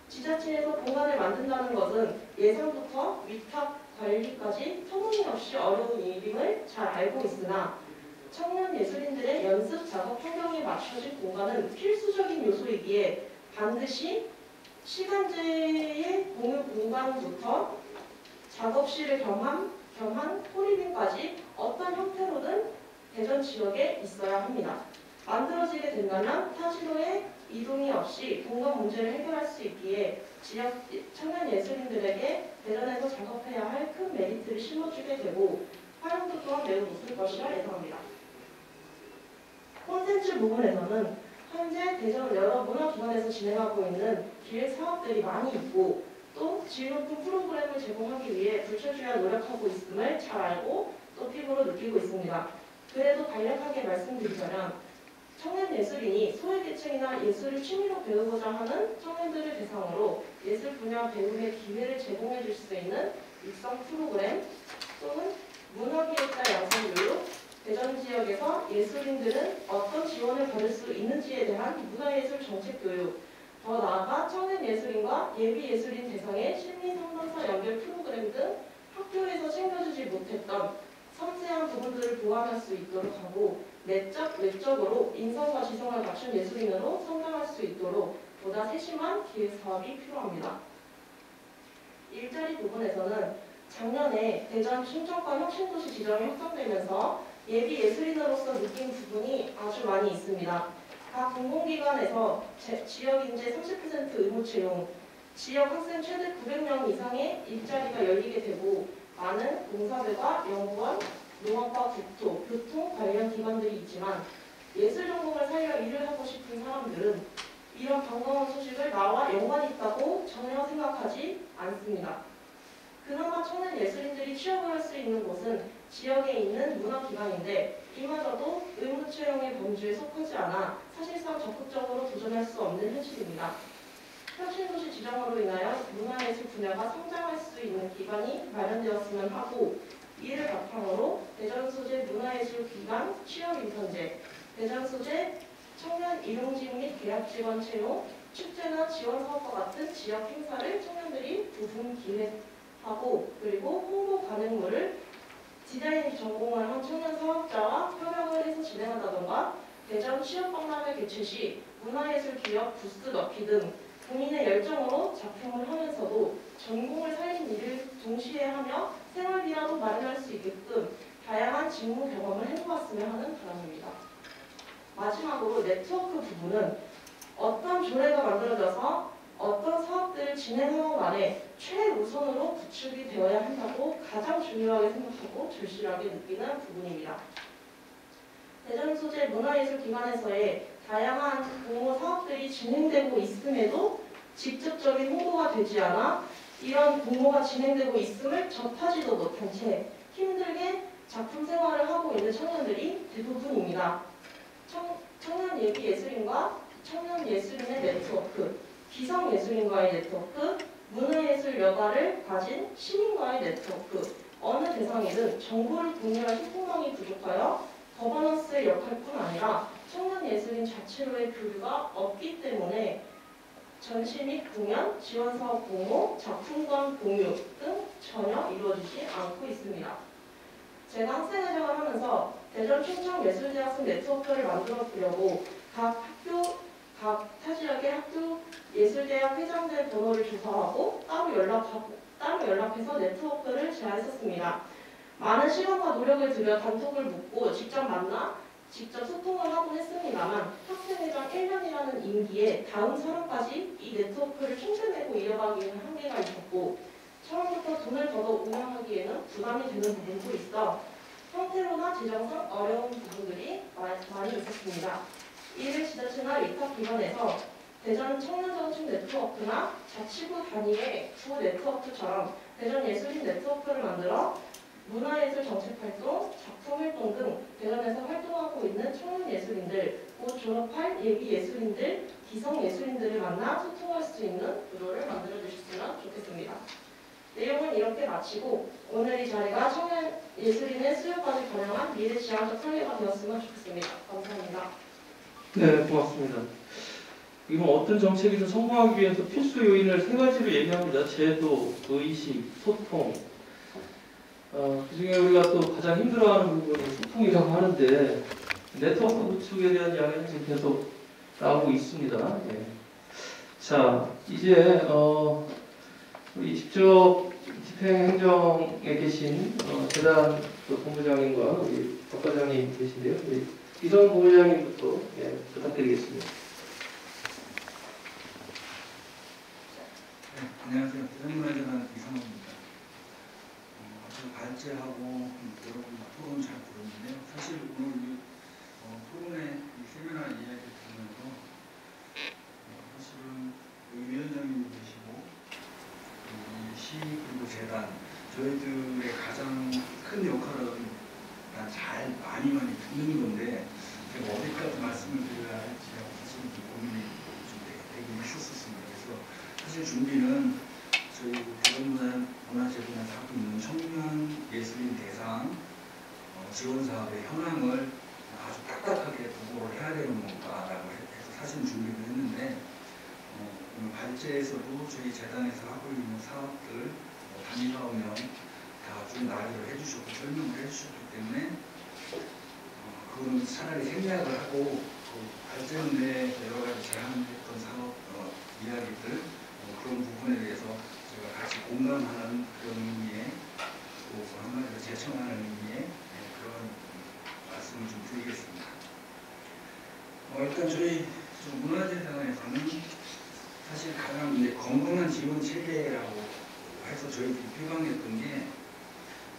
지자체에서 공간을 만든다는 것은 예산부터 위탁 관리까지 터무니없이 어려운 일임을 잘 알고 있으나 청년 예술인들의 연습 작업 환경에 맞춰진 공간은 필수적인 요소이기에 반드시 시간제의 공유 공간부터 작업실을 겸한 코리빙까지 어떤 형태로든 대전 지역에 있어야 합니다. 만들어지게 된다면 타지로의 이동이 없이 공간 문제를 해결할 수 있기에 지역 청년 예술인들에게 대전에서 작업해야 할 큰 메리트를 심어주게 되고 활용도 또한 매우 높을 것이라 예상합니다. 콘텐츠 부분에서는 현재 대전 여러 문화기관에서 진행하고 있는 기획 사업들이 많이 있고 또 질 높은 프로그램을 제공하기 위해 불철주야 노력하고 있음을 잘 알고 또 피부로 느끼고 있습니다. 그래도 간략하게 말씀드리자면 청년 예술인이 소외계층이나 예술을 취미로 배우고자 하는 청년들을 대상으로 예술 분야 배움의 기회를 제공해 줄 수 있는 육성 프로그램 또는 문화기획자 양성 교육, 대전 지역에서 예술인들은 어떤 지원을 받을 수 있는지에 대한 문화예술 정책 교육, 더 나아가 청년 예술인과 예비 예술인 대상의 심리 상담사 연결 프로그램 등 학교에서 챙겨주지 못했던 섬세한 부분들을 보완할 수 있도록 하고 내적, 외적으로 인성과 지성을 갖춘 예술인으로 성장할 수 있도록 보다 세심한 기획사업이 필요합니다. 일자리 부분에서는 작년에 대전 충청권 혁신도시 지정이 확정되면서 예비 예술인으로서 느낀 부분이 아주 많이 있습니다. 각 공공기관에서 지역인재 30% 의무 채용, 지역 학생 최대 900명 이상의 일자리가 열리게 되고 많은 공사들과 연구원, 농업과 국토, 교통 관련 기관들이 있지만 예술 전공을 살려 일을 하고 싶은 사람들은 이런 반가운 소식을 나와 연관이 있다고 전혀 생각하지 않습니다. 그나마 청년 예술인들이 취업을 할 수 있는 곳은 지역에 있는 문화기관인데 이마저도 의무 채용의 범주에 속하지 않아 사실상 적극적으로 도전할 수 없는 현실입니다. 혁신도시 지정으로 인하여 문화예술 분야가 성장할 수 있는 기반이 마련되었으면 하고 이를 바탕으로 대전 소재 문화예술기관 취업 인턴제, 대전 소재 청년 일용직 및 계약 직원 채용, 축제나 지원 사업과 같은 지역 행사를 청년들이 부분 기획하고 그리고 홍보 가능물을 디자인 전공을 한 청년 사업자와 협력을 해서 진행한다던가 대전 취업박람회 개최 시 문화예술 기업 부스 넣기 등 본인의 열정으로 작품을 하면서도 전공을 살린 일을 동시에 하며 생활비라도 마련할 수 있게끔 다양한 직무 경험을 해보았으면 하는 바람입니다. 마지막으로 네트워크 부분은 어떤 조례가 만들어져서 어떤 사업들을 진행하고 말에 최우선으로 구축이 되어야 한다고 가장 중요하게 생각하고 절실하게 느끼는 부분입니다. 대전 소재 문화예술기관에서의 다양한 공모 사업들이 진행되고 있음에도 직접적인 홍보가 되지 않아 이런 공모가 진행되고 있음을 접하지도 못한 채 힘들게 작품 생활을 하고 있는 청년들이 대부분입니다. 청년 예비 예술인과 청년 예술인의 네트워크, 기성 예술인과의 네트워크, 문화예술 여가를 가진 시민과의 네트워크, 어느 대상이든 정보를 공유할 소통망이 부족하여 거버넌스의 역할뿐 아니라 청년 예술인 자체로의 교류가 없기 때문에 전시 및 공연, 지원사업 공모, 작품관 공유 등 전혀 이루어지지 않고 있습니다. 제가 학생회장을 하면서 대전 충청예술대학생 네트워크를 만들어 보려고 각 타지역의 학교 예술대학 회장들 번호를 조사하고 따로 연락해서 네트워크를 제안했었습니다. 많은 시간과 노력을 들여 단톡을 묻고 직접 만나 직접 소통을 하곤 했습니다만 학생회장 1년이라는 임기에 다음 사람까지 이 네트워크를 총대내고 이어가기에는 한계가 있었고 처음부터 돈을 걷어 운영하기에는 부담이 되는 부분도 있어 형태로나 재정상 어려운 부분들이 많이 있었습니다. 이를 지자체나 위탁기관에서 대전 청년정책 네트워크나 자치구 단위의 구 네트워크처럼 대전 예술인 네트워크를 만들어 문화예술 정책활동, 작품활동 등 대전에서 활동하고 있는 청년예술인들, 곧 졸업할 예비예술인들, 기성예술인들을 만나 소통할 수 있는 구조를 만들어주셨으면 좋겠습니다. 내용은 이렇게 마치고 오늘 이 자리가 청년예술인의 수요까지 반영한 미래지향적 설계가 되었으면 좋겠습니다. 감사합니다. 네, 고맙습니다. 이건 어떤 정책이든 성공하기 위해서 필수 요인을 세 가지로 얘기합니다. 제도, 의식, 소통. 그중에 우리가 또 가장 힘들어하는 부분이 소통이라고 하는데 네트워크 구축에 대한 이야기는 지금 계속 나오고 있습니다. 예. 자, 이제 우리 직접 집행행정에 계신 재단 본부장님과 우리 박 과장님 계신데요. 우리 이성 본부장님부터 부탁드리겠습니다. 네, 안녕하세요. 대전문화재단 이상호입니다. 발제하고 여러분 토론 잘 들었는데요. 사실 오늘 토론회 세미나 이야기 들으면서 사실은 위원장님 계시고 시 그리고 재단 저희들의 가장 큰 역할은 잘 많이 듣는 건데 제가 어디까지 말씀을 드려야 할지라고 사실 좀 고민이 좀 되긴 했었습니다. 그래서 사실 준비는 저희 대전문화재단에서 하고 있는 청년 예술인 대상 지원 사업의 현황을 아주 딱딱하게 보고를 해야 되는 건가라고 해서 사실 준비를 했는데 오늘 발제에서도 저희 재단에서 하고 있는 사업들 단위 사업명 다 좀 나열을 해주셨고 설명을 해주셨기 때문에 그거는 차라리 생략을 하고 발제문에 여러 가지 제안했던 사업 이야기들 그런 부분에 대해서 제가 같이 공감하는 그런 의미에 또 한마디로 제청하는 의미에 그런 말씀을 좀 드리겠습니다. 일단 저희 문화재단에서는 사실 가장 건강한 지원 체계라고 해서 저희들이 표방했던 게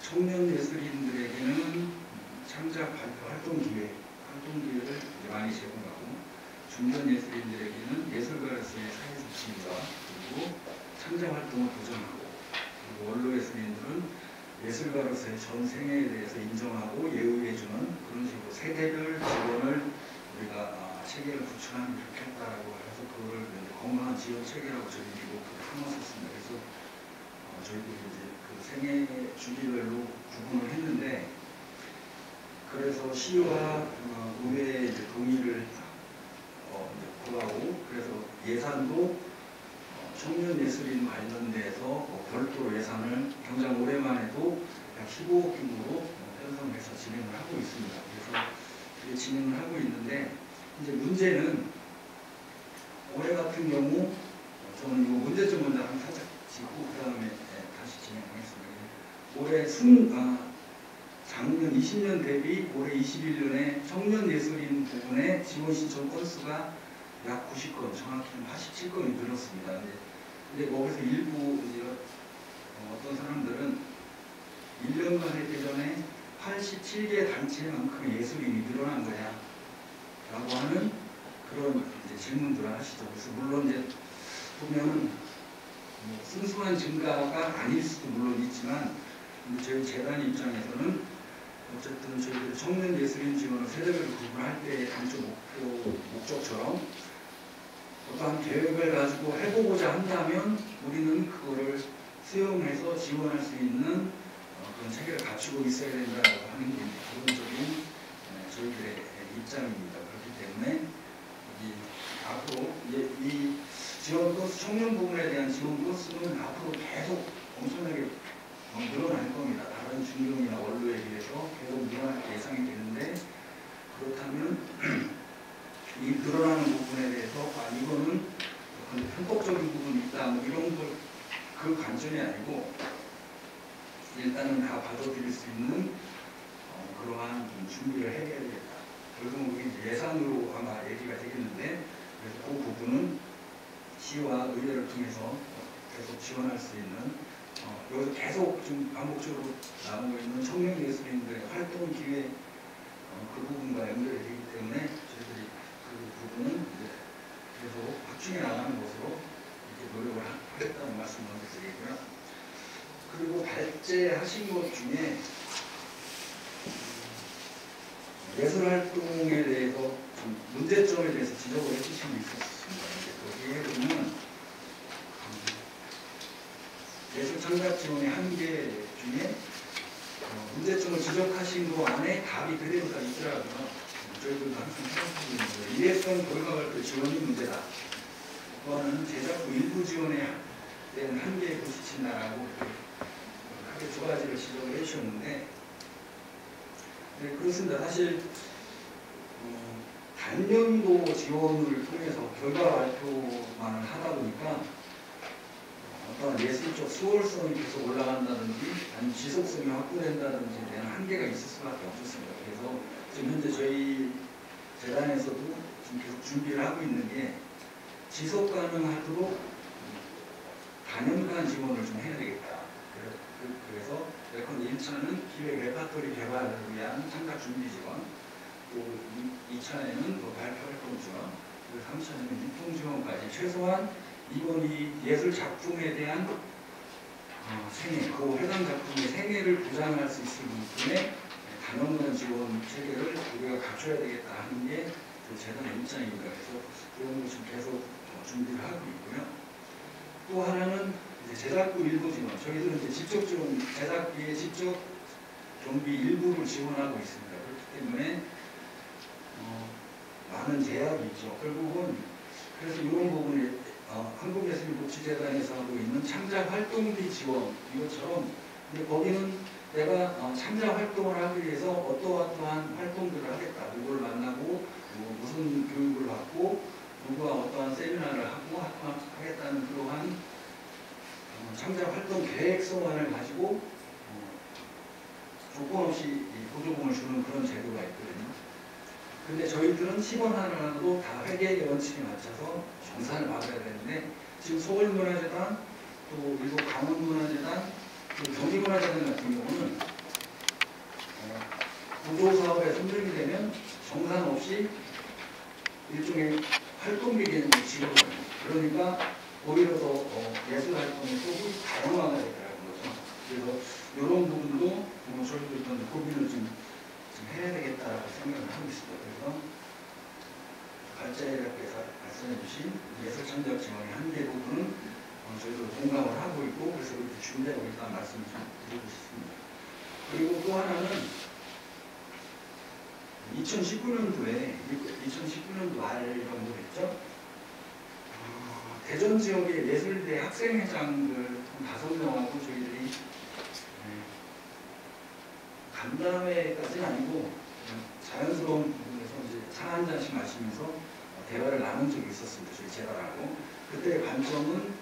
청년 예술인들에게는 창작 발표 활동 기회를 많이 제공하고 중견 예술인들에게는 예술가로서의 사회적 지위와 그리고 창작 활동을 보장하고 그리고 원로 예술인들은 예술가로서의 전 생애에 대해서 인정하고 예우해주는 그런 식으로 세대별 지원을 우리가 체계를 구축하면 좋겠다라고 해서 그걸 건강한 지원 체계라고 저희들이 목표를 삼았었습니다. 그래서 저희들이 이제 그 생애 주기별로 구분을 했는데 그래서 시와 의회의 동의를 구하고 그래서 예산도 청년 예술인 관련돼서 별도로 예산을 당장 올해만 해도 약 15억 규모로 편성해서 진행을 하고 있습니다. 그래서 진행을 하고 있는데 이제 문제는 올해 같은 경우 저는 이거 문제점 먼저 한번 살짝 짚고 그 다음에 다시 진행하겠습니다. 올해 작년 20년 대비 올해 21년에 청년 예술인 부분의 지원 신청 건수가 약 90건, 정확히는 87건이 늘었습니다. 근데 거기서 일부 이제 어떤 사람들은 1년간의 대전에 87개 단체만큼 예술인이 늘어난 거냐 라고 하는 그런 이제 질문들을 하시죠. 그래서 물론 이제 보면 뭐 순수한 증가가 아닐 수도 물론 있지만 저희 재단 입장에서는 어쨌든 저희들 청년 예술인 지원을 세대별로 구분할 때의 단초 목적처럼 어떠한 계획을 가지고 해보고자 한다면 우리는 그거를 수용해서 지원할 수 있는 그런 체계를 갖추고 있어야 된다고 하는 게 기본적인 저희들의 입장입니다. 그렇기 때문에 앞으로 이 지원 건수, 청년 부분에 대한 지원 건수는 앞으로 계속 엄청나게 늘어날 겁니다. 다른 중경이나 원로에 비해서 계속 늘어날 예상이 되는데, 그렇다면 이 늘어나는 부분에 대해서 이거는 편법적인 부분이 있다 뭐 이런 걸 그 관점이 아니고 일단은 다 받아들일 수 있는 그러한 좀 준비를 해야 되겠다. 결국은 그게 예산으로 아마 얘기가 되겠는데, 그래서 그 부분은 시와 의회를 통해서 계속 지원할 수 있는 여기서 계속 좀 반복적으로 나오고 있는 청년 예술인들의 활동 기회 그 부분과 연결이 되기 때문에 저희들이 그 부분은 이제 계속 확충해 나가는 것으로 이렇게 노력을 하겠다는 말씀 먼저 드리고요. 그리고 발제하신 것 중에 예술 활동에 대해서 좀 문제점에 대해서 지적을 해주신 게 있었습니다. 거기에 보면 예술 창작 지원의 한계 중에 문제점을 지적하신 거 안에 답이 그대로 다 있더라고요. 저희들도 항상 생각하고 있는 거예요. 일회성 결과발표 지원이 문제다. 그거는 제작부 일부 지원에 대한 한계에 부딪힌다라고 크게 두 가지를 지적을 해주셨는데, 네, 그렇습니다. 사실 단년도 지원을 통해서 결과 발표만을 하다 보니까 어떤 예술적 수월성이 계속 올라간다든지 아니면 지속성이 확보된다든지에 대한 한계가 있을 수밖에 없었습니다. 그래서 지금 현재 저희 재단에서도 지금 계속 준비를 하고 있는 게 지속 가능하도록 단연간 지원을 좀 해야 되겠다. 그래서 예컨대 1차는 기획 레파토리 개발을 위한 창작 준비 지원, 또 2차에는 발표 활동 지원, 그리고 3차는 유통 지원까지 최소한 이번 이 예술 작품에 대한 생애, 그 해당 작품의 생애를 보장할 수 있을 부분에 단연간 지원 체계를 우리가 갖춰야 되겠다 하는 게 재단의 입장입니다. 그래서 그런 거 지금 계속 준비를 하고 있고요. 또 하나는 이제 제작부 일부 지원, 저희들은 이제 직접 지원, 제작비의 직접 경비 일부를 지원하고 있습니다. 그렇기 때문에 많은 제약이 있죠. 결국은 그래서 이런 부분에 한국예술복지재단에서 하고 있는 창작 활동비 지원 이것처럼, 근데 거기는 내가 창작 활동을 하기 위해서 어떠한 활동들을 하겠다, 누구를 만나고 무슨 교육을 받고 누구와 어떠한 세미나를 하고 하겠다는 그러한 창작 활동 계획서만을 가지고 조건 없이 보조금을 주는 그런 제도가 있거든요. 근데 저희들은 10원 하나라도 다 회계의 원칙에 맞춰서 정산을 받아야 되는데, 지금 서울문화재단, 또 일부 강원문화재단, 또 경기문화재단 같은 경우는 보조사업에 선정이 되면 정산 없이 일종의 활동비 개념을 지급합니다. 그러니까 오히려 더 예술활동의 속이 다양화가 되더라는 거죠. 그래서 이런 부분도 저희들도 고민을 좀 해야 되겠다라고 생각을 하고 있습니다. 그래서 발제자께서 말씀해 주신 예술창작 지원의 한계 부분은 저희도 공감을 하고 있고, 그래서 이렇게 준비하고 있다는 말씀을 좀 드리고 싶습니다. 그리고 또 하나는 2019년도에 2019년도 말이라고 했죠. 대전 지역의 예술대 학생회장들 5명하고 저희들이 간담회까지는 아니고 자연스러운 부분에서 이제 차 한 잔씩 마시면서 대화를 나눈 적이 있었습니다. 저희 재단하고. 그때의 관점은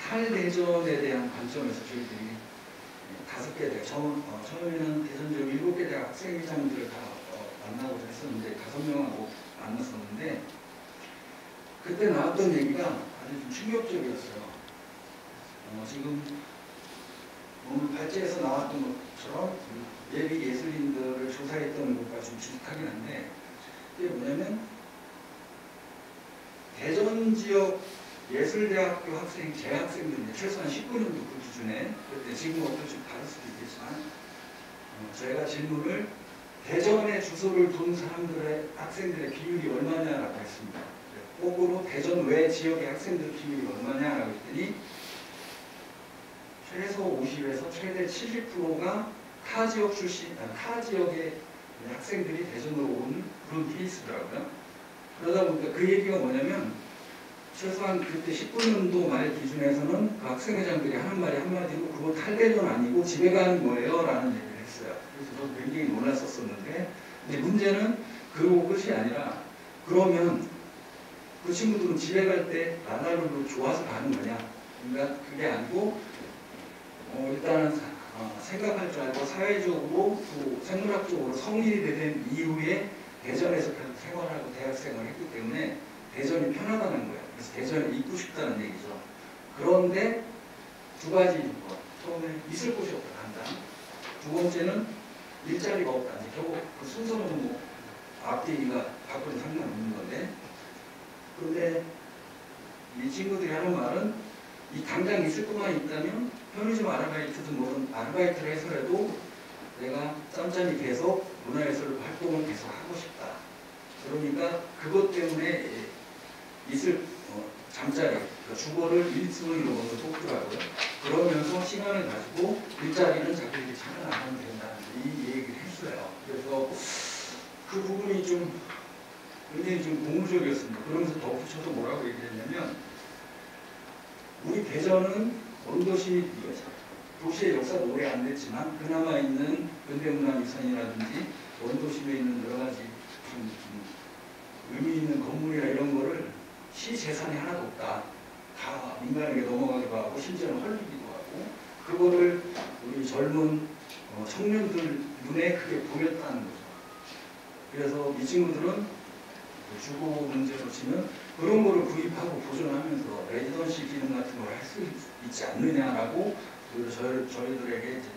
탈대전에 대한 관점에서 저희들이 5개 대학, 처음에는 대전 지역 7개 대학 학생회장들을 다 만나고 했었는데 5명하고 만났었는데, 그때 나왔던 얘기가 아주 좀 충격적이었어요. 지금 오늘 발제에서 나왔던 것처럼 예비 예술인들을 조사했던 것과 좀 비슷하긴 한데, 이게 뭐냐면 대전 지역 예술대학교 학생, 재학생들, 최소한 19년도 그 기준에, 그때 지금 어떨지 좀 다를 수도 있겠지만, 저희가 질문을 대전에 주소를 둔 사람들의 학생들의 비율이 얼마냐라고 했습니다. 거꾸로 대전 외 지역의 학생들 비율이 얼마냐라고 했더니 최소 50에서 최대 70%가 타 지역 출신, 타 지역의 학생들이 대전으로 온 그런 케이스더라고요. 그러다 보니까 그 얘기가 뭐냐면, 최소한 그때 19년도 말 기준에서는 그 학생회장들이 하는 말이 한마디로 그거 탈대전 아니고 집에 가는 거예요 라는 얘기를 했어요. 그래서 저도 굉장히 놀랐었었는데, 근데 문제는 그 끝이 아니라, 그러면 그 친구들은 집에 갈 때 나날로 좋아서 가는 거냐? 그러니까 그게 아니고 일단은 생각할 줄 알고 사회적으로 또 생물학적으로 성인이 된 이후에 대전에서 계속 생활하고 대학생활을 했기 때문에 대전이 편하다는 거예요. 그래서 대전에 있고 싶다는 얘기죠. 그런데 두 가지 조건. 처음에 있을 곳이 없다, 간다. 두 번째는 일자리가 없다. 이제 결국 그 순서는 뭐 앞뒤가 바꿔도 상관없는 건데, 그런데 이 친구들이 하는 말은 이 당장 있을 것만 있다면 편의점 아르바이트든 뭐든 아르바이트를 해서라도 내가 짬짬이 계속 문화예술 활동을 계속 하고 싶다. 그러니까 그것 때문에 있을 잠자리, 그러니까 주거를 1순위로 먼저 뽑더라고요. 그러면서 시간을 가지고 일자리는 자기들이 찾아나가면 된다. 이 얘기를 했어요. 그래서 그 부분이 좀 굉장히 좀 고무적이었습니다. 그러면서 덧붙여서 뭐라고 얘기했냐면, 우리 대전은 원도시, 도시의 역사가 오래 안 됐지만 그나마 있는 현대문화유산이라든지 원도심에 있는 여러 가지 좀 의미 있는 건물이나 이런 거를 시 재산이 하나도 없다. 다 민간에게 넘어가기도 하고 심지어는 헐리기도 하고, 그거를 우리 젊은 청년들 눈에 그게 보였다는 거죠. 그래서 이 친구들은 주거 문제로 치면 그런 거를 구입하고 보존하면서 레지던시 기능 같은 걸 할 수 있지 않느냐라고 저희들에게 이제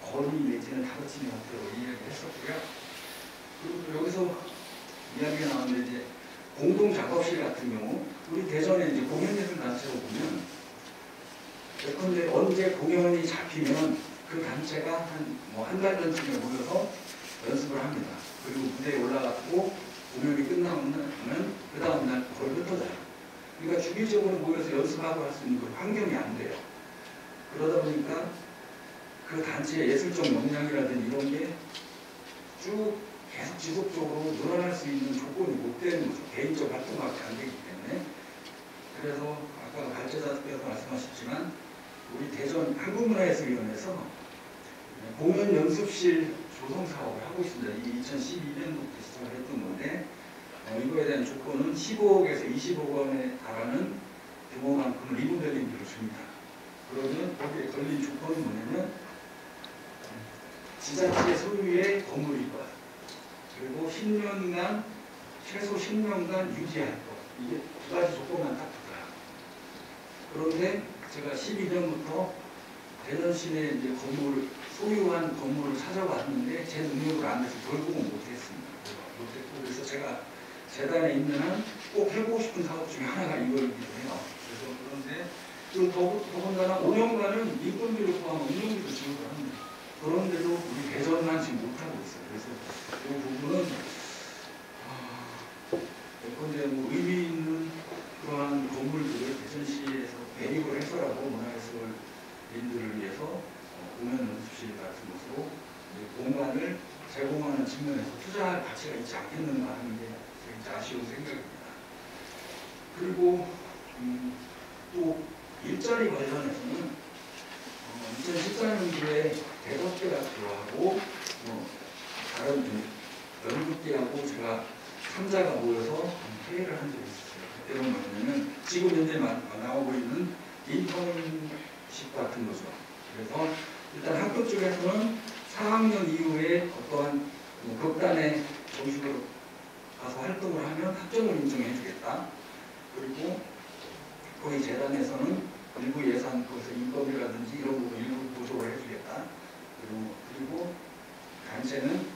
건의 내지는 다그치는 형태로 이야기를 했었고요. 그리고 여기서 이야기가 나왔는데, 이제 공동 작업실 같은 경우 우리 대전에 이제 공연예술 단체로 보면 예컨대 언제 공연이 잡히면 그 단체가 한 달 전쯤에 모여서 연습을 합니다. 그리고 무대에 올라가고 공연이 끝나면 그 다음날 거의 흩어져요. 그러니까 주기적으로 모여서 연습하고 할 수 있는 그 환경이 안 돼요. 그러다 보니까 그 단체의 예술적 역량이라든지 이런 게 쭉 계속 지속적으로 늘어날 수 있는 조건이 못 되는 거죠. 개인적 활동밖에 안 되기 때문에. 그래서 아까 발제자께서 말씀하셨지만 우리 대전 한국문화예술위원회에서 공연 연습실 조성 사업을 하고 있습니다. 이 2012년부터 시작을 했던 건데, 이거에 대한 조건은 15억에서 20억 원에 달하는 규모만큼 리모델링비를 줍니다. 그러면 거기에 걸린 조건이 뭐냐면 지자체 소유의 건물일 거야. 그리고 10년간, 최소 10년간 유지할 거. 이게 두 가지 조건만 딱 붙어요. 그런데 제가 12년부터 대전 시내 이제 소유한 건물을 찾아봤는데 제 능력을 안 해서 결국은 못했습니다. 못했고, 그래서 제가 재단에 있는 한 꼭 해보고 싶은 사업 중에 하나가 이거이기도 해요. 그래서 그런데 그리고 더군다나 5년간은 인건비를 포함한 운영비도 지급을 합니다. 그런데도 우리 대전만 지금 못하고 있어요. 그래서 이 부분은 예컨대 뭐 의미 있는 그러한 건물들을 대전시에서 배립을 해서라도 문화예술인들을 위해서 공연 연습실 같은 곳으로 공간을 제공하는 측면에서 투자할 가치가 있지 않겠는가 하는 게 굉장히 아쉬운 생각입니다. 그리고 또 일자리 관련해서는 2014년도에 대덕대학교하고 다른 연극계하고 제가 3자가 모여서 회의를 한 적이 있었어요. 그때는 뭐냐면 지금 현재 나오고 있는 인턴십 같은 거죠. 그래서 일단 학교 쪽에서는 4학년 이후에 어떠한 극단의 정식으로 가서 활동을 하면 학점을 인정해 주겠다. 그리고 거기 재단에서는 일부 예산, 거기서 인건비라든지 이런 부분 일부 보조를 해주겠다. 그리고 단체는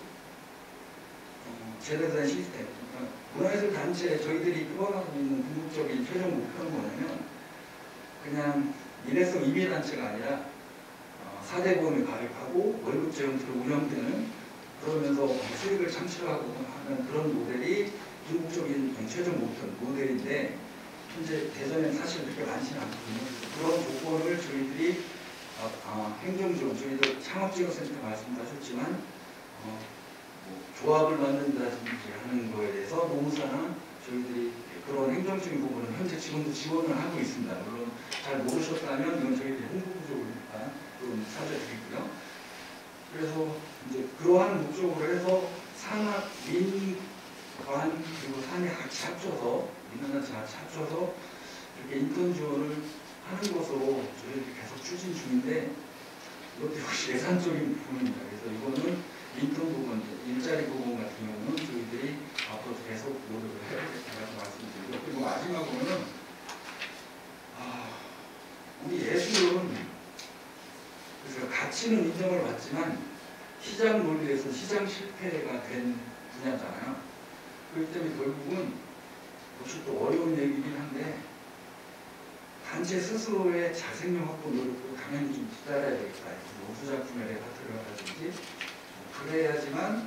제대로 된 시스템, 그러니까 문화예술 단체 저희들이 끌어가고 있는 궁극적인 최종 목표는 뭐냐면 그냥 일회성 임의단체가 아니라 4대 보험을 가입하고 월급제 형태로 운영되는, 그러면서 수익을 창출하고 하는 그런 모델이 궁극적인 최종 모델인데 현재 대전에는 사실 그렇게 많지는 않거든요. 그런 조건을 저희들이 행정적, 저희도 창업지원센터 말씀하셨지만 조합을 만든다든지 하는 거에 대해서 노무사나 저희들이 그런 행정적인 부분은 현재 지금도 지원을 하고 있습니다. 물론 잘 모르셨다면 이건 저희들이 홍보 부족이니까 좀 사죄드리고요. 그래서 이제 그러한 목적으로 해서 산학, 민관 그리고 산이 같이 합쳐서 민간단체 같이 합쳐서 이렇게 인턴 지원을 하는 것으로 저희들이 계속 추진 중인데 이것도 역시 예산적인 부분입니다. 그래서 이거는 인턴 부분, 일자리 부분 같은 경우는 저희들이 앞으로 계속 노력을 해야겠다고 말씀드리고, 그리고 마지막으로는 우리 예술은 그래서 가치는 인정을 받지만 시장 논리에서 시장 실패가 된 분야잖아요. 그렇기 때문에 결국은 역시 또 어려운 얘기긴 한데 단체 스스로의 자생력 확보 노력도 당연히 좀 기다려야 되겠다. 우수작품의 레파토리라든지 그래야지만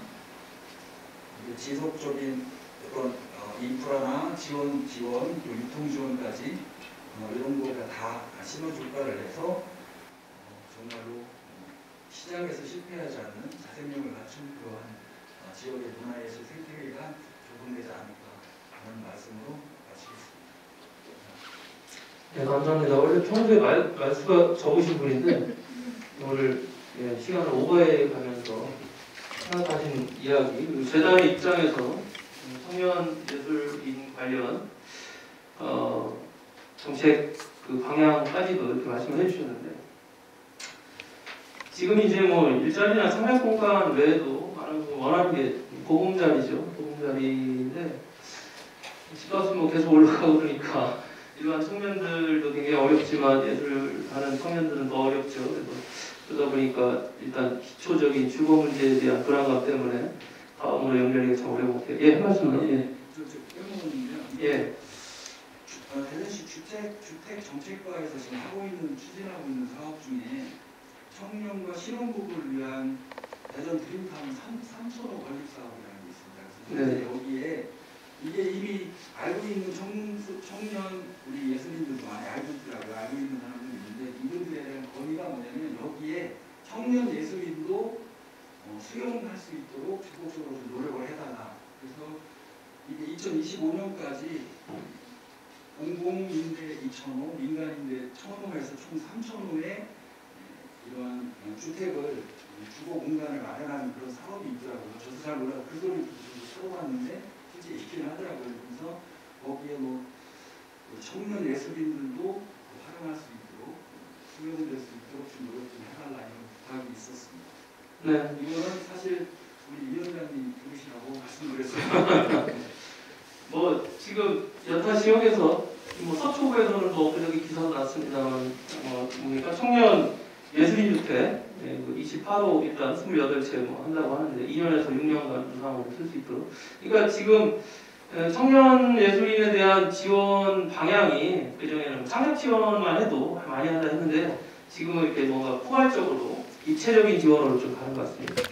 지속적인 어떤 인프라나 지원, 또 유통 지원까지 이런 거가 다 시너줄과를 해서 정말로 시장에서 실패하지 않는 자생력을 갖춘 그러한 지역의 문화예술 생태계가 조성되지 않을까 하는 말씀으로 마치겠습니다. 네, 감사합니다. 원래 평소에 말수가 적으신 분인데 오늘 시간을 오버해 가면서 생각하신 이야기, 그리고 재단의 입장에서 청년 예술인 관련 정책 그 방향까지도 이렇게 말씀을 해주셨는데, 지금 이제 뭐 일자리나 생활공간 외에도 많은 원하는 게 보금자리죠. 보금자리인데 집값은 뭐 계속 올라가고 그러니까 일반 청년들도 굉장히 어렵지만 예술을 하는 청년들은 더 어렵죠. 그래서 그러다 보니까 일단 기초적인 주거 문제에 대한 불안감 때문에 다음으로 연결이 참 어려운 것 같아요. 예, 한 말씀만. 예. 예. 대전시 주택 정책과에서 지금 추진하고 있는 사업 중에 청년과 신혼부부를 위한 대전 드림타운 3천호 건립 사업이라는 게 있습니다. 그래서 네. 여기에 이게 이미 알고 있는 청년 우리 예술인들도 많이 알고 있는 사람들이 있는데, 이분들에 대한 건의가 뭐냐면 여기에 청년 예술인도 수용할 수 있도록 적극적으로 좀 노력을 해달라. 그래서 이게 2025년까지 공공임대 2,000호, 민간임대 1,000호에서 총 3,000호의 이러한 주택을 주거 공간을 마련하는 그런 사업이 있더라고요. 저도 잘 몰라서 그 소리를 들어봤는데 실제 있긴 하더라고요. 그래서 거기에 뭐 청년 예술인들도 활용할 수 있도록 수용될 수 있도록 좀 노력 좀 해달라 이런 부탁이 있었습니다. 네. 이거는 사실 우리 위원장님 부르시라고 말씀드렸습니다. 뭐 지금 여타 지역에서 뭐 서초구에서는 뭐 엊그저께 기사도 났습니다만 그러니까 청년 예술인 주택 28호 일단 28채 뭐 한다고 하는데 2년에서 6년간 무상으로 쓸 수 있도록. 그러니까 지금 청년 예술인에 대한 지원 방향이 그전에는 창작 지원만 해도 많이 한다 했는데 지금은 이렇게 뭔가 포괄적으로 입체적인 지원으로 좀 가는 것 같습니다.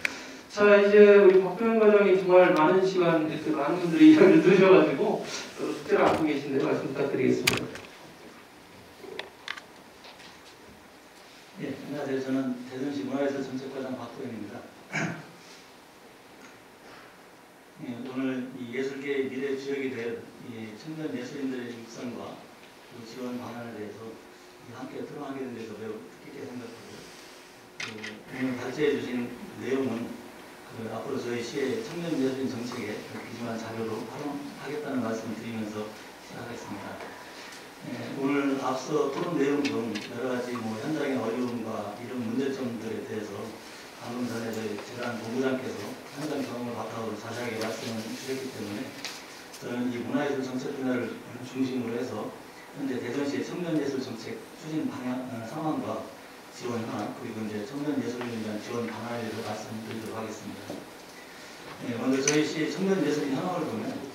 자, 이제 우리 박병현 과장이 정말 많은 시간 이렇게 많은 분들이 이야기를 들으셔가지고 숙제를 안고 계신데 말씀 부탁드리겠습니다. 네, 안녕하세요. 저는 대전시 문화예술 정책과장 박도현입니다. 네, 오늘 이 예술계의 미래 주역이 될 이 청년 예술인들의 육성과 그 지원 방안에 대해서 함께 토론하게 된 데서 매우 뜻깊게 생각하고, 오늘 발제해 주신 내용은 앞으로 저희 시의 청년 예술인 정책에 기준한 자료로 활용하겠다는 말씀을 드리면서 시작하겠습니다. 오늘 앞서 토론 내용 중 여러 가지 현장의 어려움과 이런 문제점들에 대해서 방금 전에 저희 재단 본부장께서 현장 경험을 바탕으로 자세하게 말씀을 주셨기 때문에 저는 이 문화예술 정책 분야를 중심으로 해서 현재 대전시의 청년예술 정책 추진 방향 상황과 지원 현황 그리고 이제 청년예술인에 대한 지원 방안에 대해서 말씀드리도록 하겠습니다. 먼저 저희 시 청년예술인 현황을 보면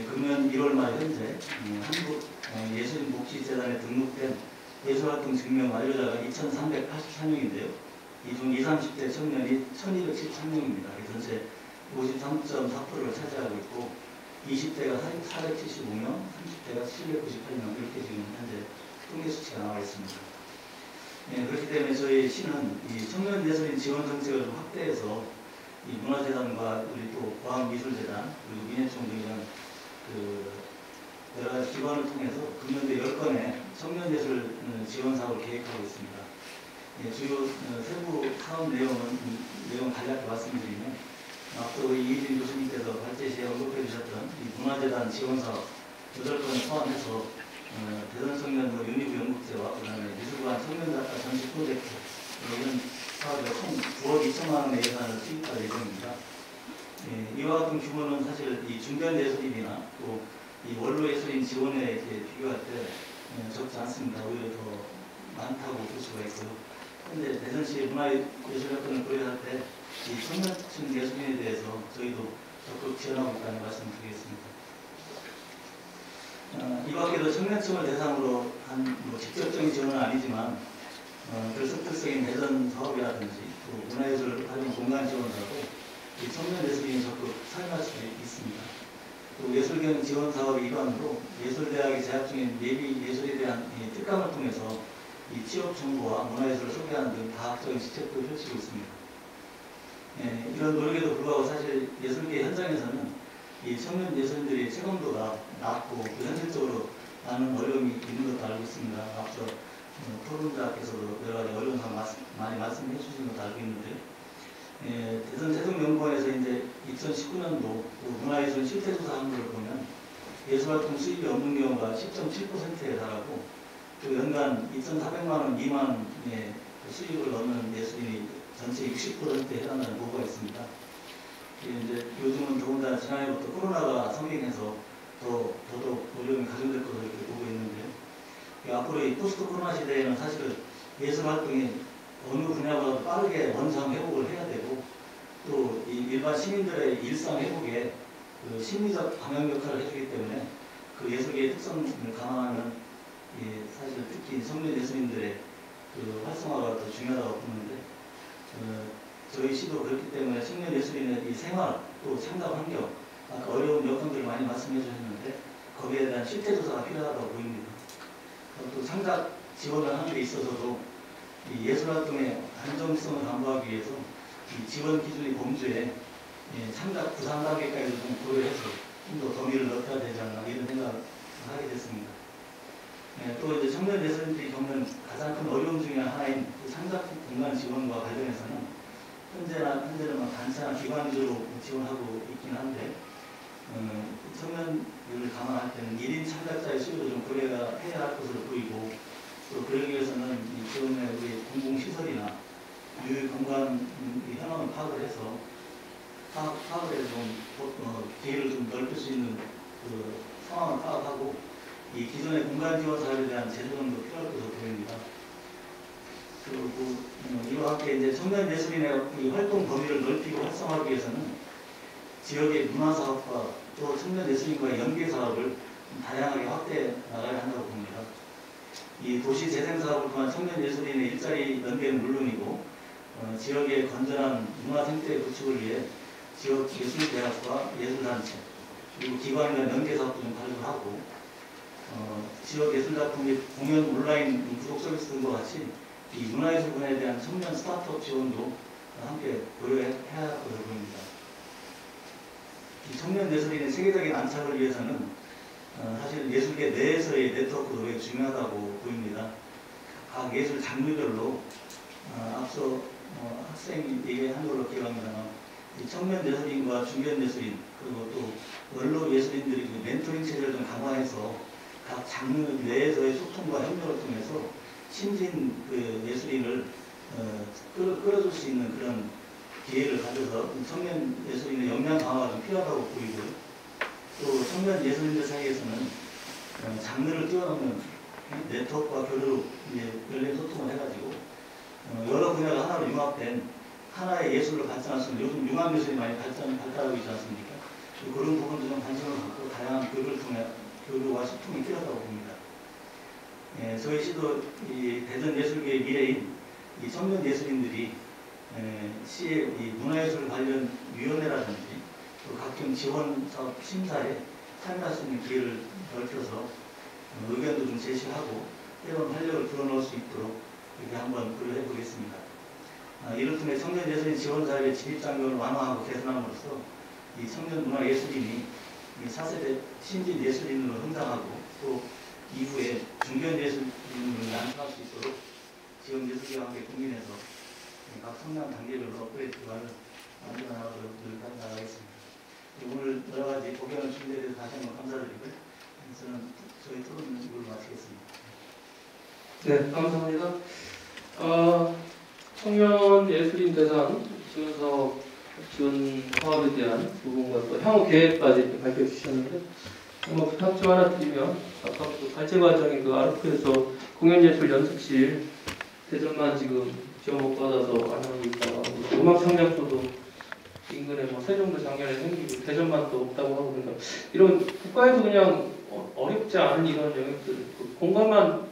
금년 1월 말 현재 한국 예술인복지재단에 등록된 예술활동 증명 완료자가 2,383명인데요. 이 중 20, 30대 청년이 1,273명입니다. 전체 53.4%를 차지하고 있고 20대가 475명, 30대가 798명 이렇게 지금 현재 통계 수치가 나와 있습니다. 그렇기 때문에 저희 시는 이 청년예술인 지원 정책을 좀 확대해서 이 문화재단과 우리 또 과학미술재단 그리고 민예총 등 이런 여러 가지 기관을 통해서 금년도 10건의 청년예술 지원 사업을 계획하고 있습니다. 주요 세부 사업 내용 간략히 말씀드리면 앞서 이희진 교수님께서 발제시에 언급해 주셨던 이 문화재단 지원 사업 8건을 포함해서 대전 청년 유니브 연극제와 그다음에 미술관 청년작가 전시 프로젝트 이런 사업에 총 9억 2천만 원의 예산을 투입할 예정입니다. 이와 같은 규모는 사실 이 중견 예술인이나 또 이 원로 예술인 지원에 비교할 때 적지 않습니다. 오히려 더 많다고 볼 수가 있고요. 현재 대전시 문화예술협동을 고려할 때 이 청년층 예술인에 대해서 저희도 적극 지원하고 있다는 말씀을 드리겠습니다. 이 밖에도 청년층을 대상으로 한 직접적인 지원은 아니지만 결속특성인 대전 사업이라든지 또 문화예술 활용 공간 지원 사업에 이 청년 예술인이 적극 참여할 수 있습니다. 또 예술경 지원 사업의 일환으로 예술대학에 재학 중인 예비 예술에 대한 특강을 통해서 이 취업 정보와 문화예술을 소개하는 등 다학적인 시책도 펼치고 있습니다. 이런 노력에도 불구하고 사실 예술계 현장에서는 이 청년 예술인들의 체감도가 낮고 또 현실적으로 많은 어려움이 있는 것도 알고 있습니다. 앞서 토론자께서도 여러 가지 어려운 상황 많이 말씀해 주신 것도 알고 있는데 대전 세종연구원에서 이제 2019년도 문화예술 실태조사 한 것을 보면 예술활동 수입이 없는 경우가 10.7%에 달하고 또 연간 2,400만 원 미만의 수입을 얻는 예술인이 전체 60%에 해당하는 보고가 있습니다. 이제 요즘은 더군다나 지난해부터 코로나가 성행해서 더더욱 어려움이 가중될 것으로 이렇게 보고 있는데요. 앞으로 이 포스트 코로나 시대에는 사실 예술 활동이 어느 분야보다도 빠르게 원상 회복을 해야 되고 또 이 일반 시민들의 일상 회복에 그 심리적 방역 역할을 해주기 때문에 그 예술계의 특성을 강화하는 사실 특히 청년 예술인들의 그 활성화가 더 중요하다고 보는데 저희 시도 그렇기 때문에 청년 예술인의 이 생활 또 창작 환경 아까 어려운 여건들을 많이 말씀해 주셨는데 거기에 대한 실태조사가 필요하다고 보입니다. 또 창작 지원을 하는 데 있어서도 이 예술활동의 안정성을 담보하기 위해서 이 지원 기준의 범주에 창작 구상 단계까지 좀 고려해서 좀 더 범위를 넓혀야 되지 않나 이런 생각을 하게 됐습니다. 또 이제 청년 예술인들이 겪는 가장 큰 어려움 중에 하나인 창작 공간 지원과 관련해서는 현재는 단체나 기관 위주로 지원하고 있긴 한데 청년을 감안할 때는 1인 창작자의 수요도 좀 고려해야 할 것으로 보이고 또 그러기 위해서는 이 지원의 우리 공공시설이나 유휴공간 현황을 파악을 해서 파악을 해서 좀 기회를 좀 넓힐 수 있는 그 상황을 파악하고 이 기존의 공간 지원 사업에 대한 재조정도 필요할 것으로 보입니다. 그리고 이와 함께 이제 청년 예술인의 이 활동 범위를 넓히고 활성화하기 위해서는 지역의 문화 사업과 또 청년 예술인과의 연계 사업을 다양하게 확대해 나가야 한다고 봅니다. 이 도시 재생 사업을 통한 청년 예술인의 일자리 연계는 물론이고 지역의 건전한 문화 생태 구축을 위해 지역 예술대학과 예술단체 그리고 기관 간 연계 사업도 좀 발굴하고 지역 예술작품 및 공연 온라인 구독 서비스 등과 같이 이 문화예술 분야에 대한 청년 스타트업 지원도 함께 고려해야 할 것으로 보입니다. 이 청년 예술인의 세계적인 안착을 위해서는 사실 예술계 내에서의 네트워크도 매우 중요하다고 보입니다. 각 예술 장르별로 앞서 학생이 얘기한 걸로 기억합니다만 이 청년 예술인과 중견 예술인 그리고 또 원로 예술인들이 그 멘토링 체제를 좀 강화해서 각 장르 내에서의 소통과 협력을 통해서 신진 그 예술인을 끌어줄 수 있는 그런 기회를 가져서 청년 예술인의 역량 강화가 좀 필요하다고 보이고요. 또 청년 예술인들 사이에서는 장르를 뛰어넘는 네트워크와 교류로 이제 연례 소통을 해가지고 여러 분야가 하나로 융합된 하나의 예술로 발전할 수 있는 요즘 융합 예술이 많이 발달하고 있지 않습니까? 그런 부분도 좀 관심을 갖고 다양한 교류를 통해 교류와 소통이 필요하다고 봅니다. 예, 저희 시도 이 대전 예술계의 미래인 이 청년 예술인들이 시의 이 문화예술 관련 위원회라든지 또 각종 지원 사업 심사에 참여할 수 있는 기회를 넓혀서 의견도 좀 제시하고 때로는 활력을 불어넣을 수 있도록 이렇게 한번 고려해 보겠습니다. 이를 통해 청년 예술인 지원 사업의 진입 장벽을 완화하고 개선함으로써 이 청년 문화 예술인이 이 4세대 신진 예술인으로 성장하고 또 이후에 중견 예술인으로 양성할 수 있도록 지원 예술계와 함께 고민해서 각 성장 단계별로 업그레이드를 만들어 나가도록 노력하겠습니다. 오늘 여러 가지 고견을 준비해 주셔서 다시 한번 감사드리고요. 저는 저희 토론을 이걸로 마치겠습니다. 네, 감사합니다. 청년 예술인 대상 지원 사업에 대한 부분과 또 향후 계획까지 밝혀주셨는데, 부탁 좀 하나 드리면, 아까 그 발제 과정에 그 아르프에서 공연예술 연습실 대전만 지금 지원 못 받아서 안 하고 있다가, 음악 창작소도 인근에 세종도 작년에 생기고 대전만 또 없다고 하고, 그러니까 이런 국가에서 그냥 어렵지 않은 이런 영역들, 공감만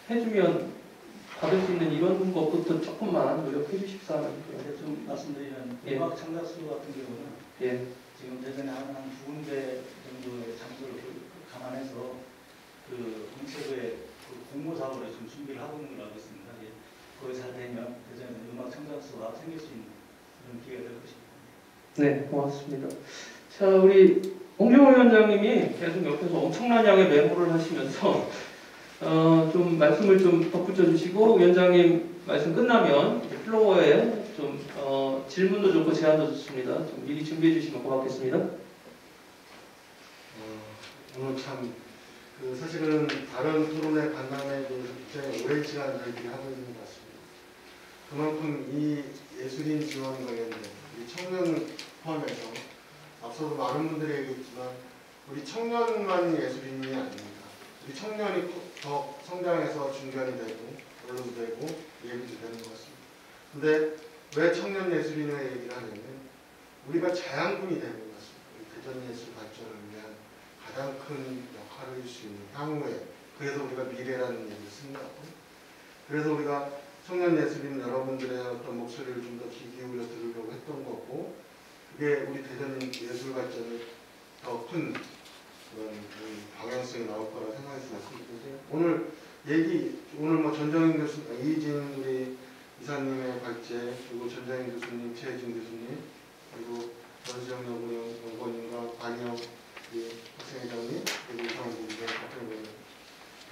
해주면 받을 수 있는 이런 것부터 조금만 노력해 주십사 하는 그런데 좀 말씀드리면 예. 음악 창작소 같은 경우는 예. 지금 대전에 한 두 군데 정도의 장소를 감안해서 그 공채부의 그 공모 사업을 지금 준비를 하고 있는 걸로 알고 있습니다. 예. 거기 잘 되면 대전에 음악 창작소가 생길 수 있는 그런 기회가 될 것입니다. 네, 고맙습니다. 자, 우리 홍정호 위원장님이 계속 옆에서 엄청난 양의 메모를 하시면서 좀 말씀을 좀 덧붙여 주시고, 위원장님 말씀 끝나면 이제 플로어에 좀 질문도 좋고 제안도 좋습니다. 좀 미리 준비해 주시면 고맙겠습니다. 오늘 참 사실은 다른 토론회 간담회 굉장히 오랜 시간 저희들이 하고 있는 것 같습니다. 그만큼 이 예술인 지원 관련된 우리 청년 포함해서 앞서도 많은 분들이 얘기했지만 우리 청년만 예술인이 아닙니다. 우리 청년이 더 성장해서 중견이 되고 언론도 되고 얘기도 되는 것 같습니다. 근데 왜 청년 예술인의 얘기를 하냐면 우리가 자양분이 되는 것 같습니다. 우리 대전 예술 발전을 위한 가장 큰 역할을 할 수 있는 향후에, 그래서 우리가 미래라는 얘기를 쓴다고. 그래서 우리가 청년 예술인 여러분들의 어떤 목소리를 좀 더 귀 기울여 들으려고 했던 거고, 그게 우리 대전 예술 발전을 더 큰 그런 방향성이 나올 거라 생각해서 말씀드리고요. 오늘 뭐 전정인 교수님, 이진 우리 이사님의 발제, 그리고 전정인 교수님, 최혜진 교수님, 그리고 전수정 연구원님과 관영 학생회장님, 그리고 이상훈 학생회장님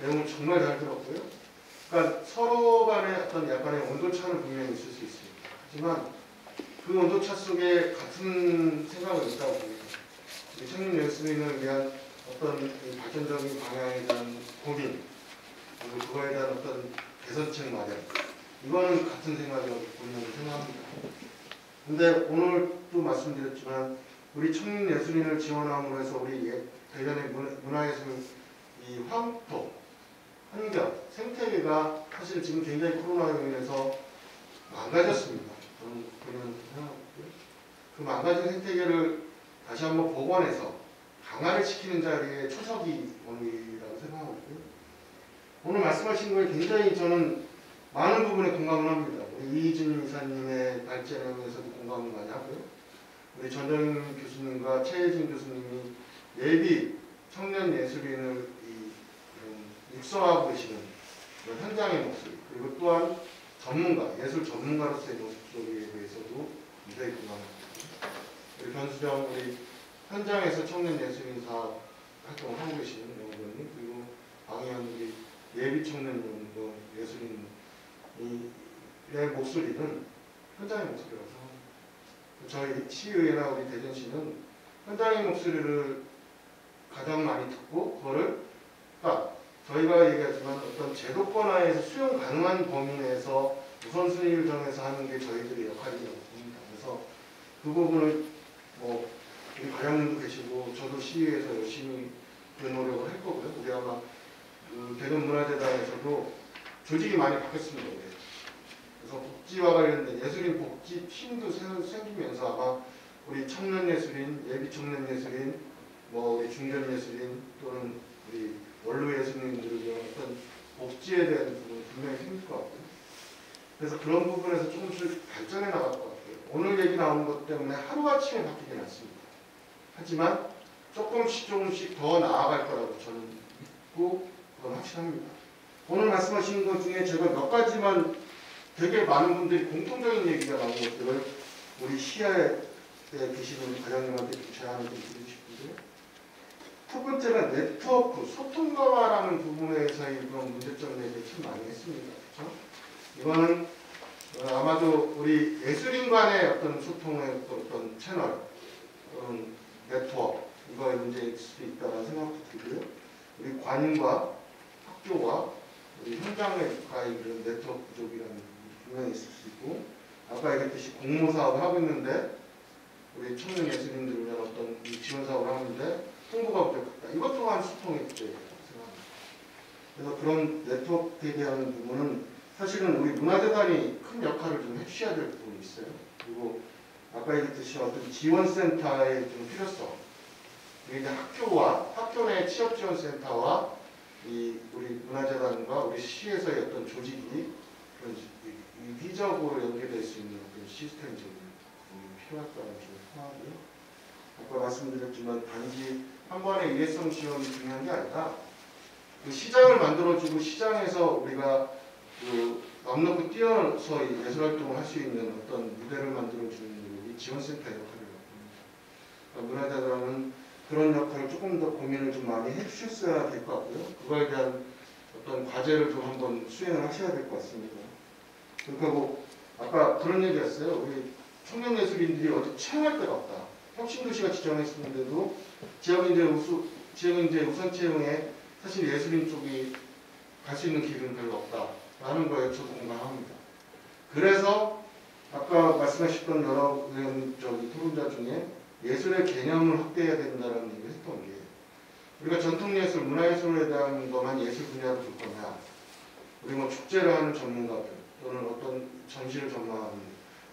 내용을 정말 잘 들었고요. 그러니까 서로 간의 어떤 약간의 온도차는 분명히 있을 수 있습니다. 하지만 그 온도차 속에 같은 생각은 있다고 봅니다. 청년 예술인을 위한 어떤 발전적인 방향에 대한 고민, 그리고 그거에 대한 어떤 개선책 마련, 이거는 같은 생각이라고 본인은 생각합니다. 근데 오늘도 말씀드렸지만 우리 청년 예술인을 지원함으로 해서 우리 대전의 문화예술 이 황토, 환경, 생태계가 사실 지금 굉장히 코로나로 인해서 망가졌습니다. 저는 그런 생각하고요. 그 망가진 생태계를 다시 한번 복원해서 강화를 시키는 자리에 초석이 오늘이라고 생각하고요. 오늘 말씀하신 거에 굉장히 저는 많은 부분에 공감을 합니다. 우리 이희진 이사님의 발제 내용에서도 공감을 많이 하고요. 우리 전정인 교수님과 최혜진 교수님이 예비 청년 예술인을 육성하고 계시는 그런 현장의 모습, 그리고 또한 전문가, 예술 전문가로서의 모습에 대해서도 굉장히 공감합니다. 우리 변수정 우리 현장에서 청년 예술인 사업 활동을 하고 계시는 연구원님, 그리고 방희연 우리 예비 청년 연구 예술인의 목소리는 현장의 목소리라고 생각합니다. 저희 시의회나 우리 대전시는 현장의 목소리를 가장 많이 듣고 그거를 저희가 얘기하지만 어떤 제도권 하에서 수용 가능한 범위 내에서 우선순위를 정해서 하는 게 저희들의 역할이라고 봅니다. 그래서 그 부분을 뭐 우리 과장님도 계시고 저도 시의회에서 열심히 그 노력을 할 거고요. 우리 아마 그 대전문화재단에서도 조직이 많이 바뀌었습니다. 올해. 그래서 복지와 관련된 예술인 복지 팀도 생기면서 아마 우리 청년예술인, 예비청년예술인, 뭐 우리 중견예술인 또는 우리 원로예술인들을 위한 어떤 복지에 대한 부분 분명히 생길 것 같고요. 그래서 그런 부분에서 조금씩 발전해 나갈 것 같아요. 오늘 얘기 나온 것 때문에 하루아침에 바뀌진 않습니다. 하지만 조금씩 더 나아갈 거라고 저는 믿고 그건 확신합니다. 오늘 말씀하신 것 중에 제가 몇 가지만 되게 많은 분들이 공통적인 얘기가 나온 것들을 우리 시야에 계시는 과장님한테 제안을 좀 드리고 싶은데요. 첫 번째는 네트워크, 소통 강화라는 부분에서의 그런 문제점 얘기를 참 많이 했습니다. 그렇죠? 이거는 아마도 우리 예술인 간의 어떤 소통의 어떤 채널, 네트워크, 이거의 문제일 수도 있다는 생각도 들고요. 우리 관과 학교와 우리 현장과의 그런 네트워크 부족이라는 부분이 분명히 있을 수 있고, 아까 얘기했듯이 공모 사업을 하고 있는데 우리 청년 예술인들을 위한 어떤 지원 사업을 하는데 홍보가 부족하다. 이것 또한 소통의 문제라고 생각합니다. 그래서 그런 네트워크에 대한 부분은 사실은 우리 문화재단이 큰 역할을 좀 해주셔야 될 부분이 있어요. 그리고 아까 얘기했듯이 어떤 지원센터의 좀 필요성. 이게 이제 학교 내 취업지원센터와 우리 문화재단과 우리 시에서의 어떤 조직이 그런 위적으로 연계될 수 있는 어떤 시스템적인 부분이 필요할 거라는 생각하고요. 아까 말씀드렸지만 단지 한 번의 일회성 지원이 중요한 게 아니라 그 시장을 만들어주고 시장에서 우리가 맘 놓고 뛰어서 예술활동을 할 수 있는 어떤 무대를 만들어주는 우리 지원센터 역할을 맡고 있습니다. 문화재단은 그런 역할을 조금 더 고민을 좀 많이 해주셨어야 될 것 같고요. 그거에 대한 어떤 과제를 좀 한번 수행을 하셔야 될 것 같습니다. 그리고 아까 그런 얘기였어요. 우리 청년예술인들이 어디 채용할 데가 없다. 혁신도시가 지정했었는데도 지역인재 우선 채용에 사실 예술인 쪽이 갈 수 있는 길은 별로 없다라는 거에 저도 공감합니다. 그래서 아까 말씀하셨던 여러 토론자 중에 예술의 개념을 확대해야 된다는 얘기를 했던 게, 우리가 전통예술, 문화예술에 대한 것만 예술 분야로 볼 거냐, 우리 뭐 축제를 하는 전문가들 또는 어떤 전시를 전망하는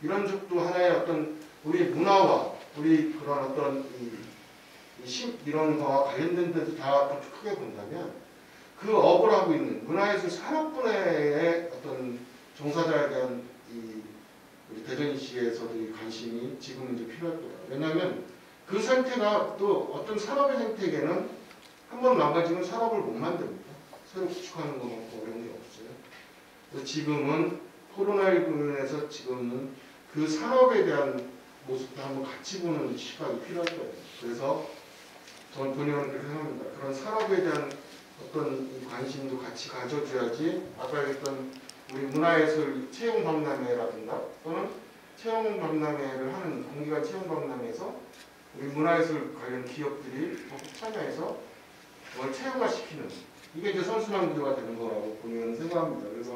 이런 쪽도 하나의 어떤 우리 문화와 우리 그런 어떤 이런 거와 관련된 데도 다 크게 본다면 그 업을 하고 있는 문화예술 산업분야의 어떤 종사자에 대한 우리 대전시에서도 이 관심이 지금 이제 필요할 거예요. 왜냐하면 그 상태가 또 어떤 산업의 생태계는 한번 망가지면 산업을 못 만듭니다. 새로 구축하는 것만큼 어려운 게 없어요. 그래서 지금은 코로나19로 인해서 지금은 그 산업에 대한 모습도 한번 같이 보는 시각이 필요할 거예요. 그래서 저는 본인은 그렇게 생각합니다. 그런 산업에 대한 어떤 이 관심도 같이 가져줘야지 아까 얘기했던 우리 문화예술 채용박람회라든가 또는 채용박람회를 하는 공기관 채용박람회에서 우리 문화예술 관련 기업들이 적극 참여해서 그걸 채용화시키는 이게 이제 선순환 구조가 되는 거라고 본인은 생각합니다. 그래서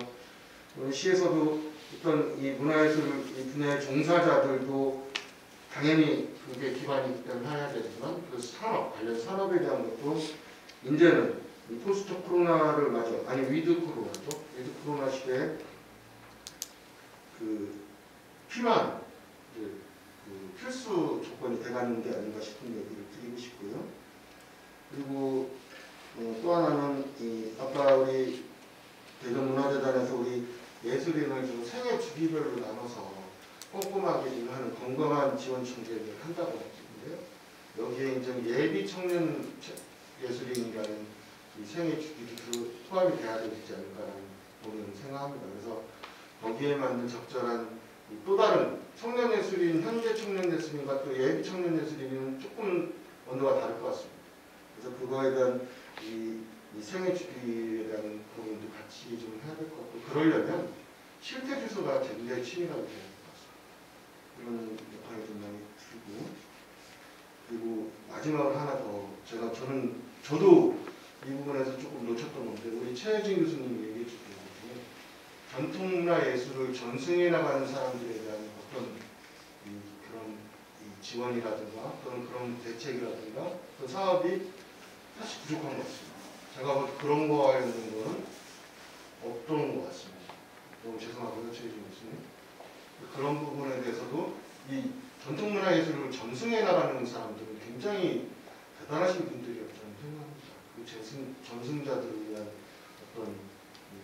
우리 시에서도 어떤 이 문화예술 이 분야의 종사자들도 당연히 그게 기반이기 때문에 해야 되지만 그 산업, 관련 산업에 대한 것도 이제는 이 포스트 코로나를 맞아, 아니 위드 코로나죠. 위드 코로나 시대에 그 필요한 그 필수 조건이 돼가는 게 아닌가 싶은 얘기를 드리고 싶고요. 그리고 또 하나는 아까 우리 대전문화재단에서 우리 예술인을 좀 생애 주기별로 나눠서 꼼꼼하게 좀 하는 건강한 지원 청재를 한다고 했는데요. 여기에 이제 예비 청년 예술인이라는 이 생애 주기도 포함이 돼야 되지 않을까라는 부분을 생각합니다. 그래서 거기에 맞는 적절한 또 다른 청년 예술인, 현재 청년 예술인과 또 예비 청년 예술인은 조금 언어가 다를 것 같습니다. 그래서 그거에 대한 이 생애 주기에 대한 부분도 같이 좀 해야 될 것 같고, 그러려면 실태 주소가 굉장히 치밀하게 돼야 될 것 같습니다. 그런 역할이 좀 많이 들고, 그리고 마지막으로 하나 더 저도 이 부분에서 조금 놓쳤던 건데, 우리 최혜진 교수님이 얘기해 주신 것 중에 전통문화 예술을 전승해 나가는 사람들에 대한 어떤 그런 지원이라든가 그런 대책이라든가 그런 사업이 사실 부족한 것 같습니다. 제가 뭐 그런 거 관련된 거는 없던 것 같습니다. 너무 죄송하고요, 최희준 교수님. 그런 부분에 대해서도 이 전통문화예술을 전승해 나가는 사람들은 굉장히 대단하신 분들이었다고 생각합니다. 그 전승자들을 위한 어떤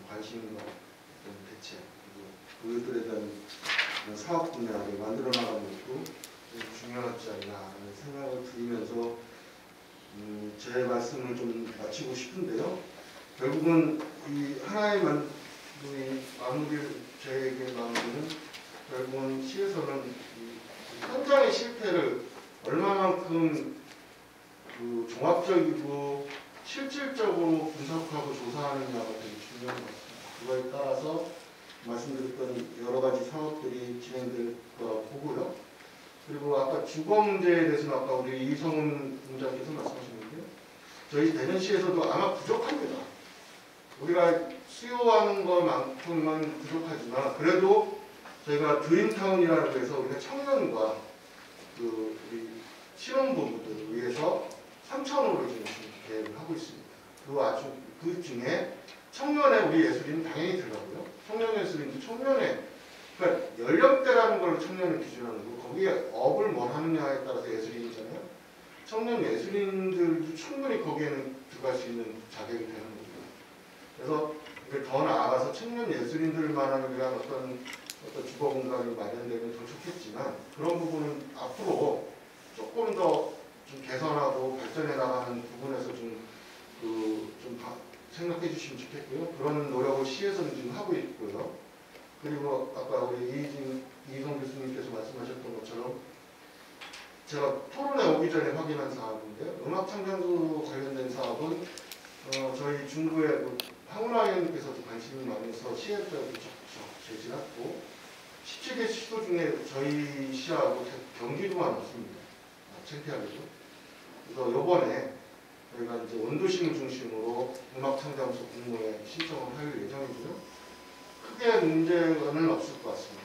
관심과 어떤 대책, 그리고 그들에 대한 사업 분야를 만들어 나가는 것도 중요하지 않나라는 생각을 들으면서 제 말씀을 좀 마치고 싶은데요. 결국은 이 하나의 마무리를 제게 마무리는 결국은 시에서는 이 현장의 실태를 얼마만큼 그 종합적이고 실질적으로 분석하고 조사하느냐가 되게 중요한 것 같습니다. 그거에 따라서 말씀드렸던 여러 가지 사업들이 진행될 거라고 보고요. 그리고 아까 주거 문제에 대해서는 아까 우리 이성훈 공장께서 말씀하셨는데요. 저희 대전시에서도 아마 부족합니다. 우리가 수요하는 것만큼은 부족하지만 그래도 저희가 드림타운이라고 해서 우리가 청년과 그 우리 실험부부들을 위해서 3,000호를 지금 계획을 하고 있습니다. 그 중에 청년의 우리 예술인 당연히 들어가고요. 청년 예술인도 청년의 그러니까 연령대라는 걸 청년을 기준하는 거고 거기에 업을 뭘 하느냐에 따라서 예술인이잖아요. 청년 예술인들도 충분히 거기에는 들어갈 수 있는 자격이 되는 거고요. 그래서 더 나아가서 청년 예술인들만을 위한 어떤 주거 공간이 마련되면 더 좋겠지만 그런 부분은 앞으로 조금 더 좀 개선하고 발전해 나가는 부분에서 좀 생각해 주시면 좋겠고요. 그런 노력을 시에서는 지금 하고 있고요. 그리고 아까 우리 이희성 교수님께서 말씀하셨던 것처럼 제가 토론에 오기 전에 확인한 사업인데요. 음악창작으로 관련된 사업은 저희 중구의 황운하 의원님께서도 관심이 많아서 시에서도 제시했고 17개 시도 중에 저희 시하고 경기도만 없습니다. 창피하게도. 그래서 이번에 저희가 이제 원도심을 중심으로 음악창작소 공모에 신청을 할 예정이고요. 크게 문제는 없을 것 같습니다.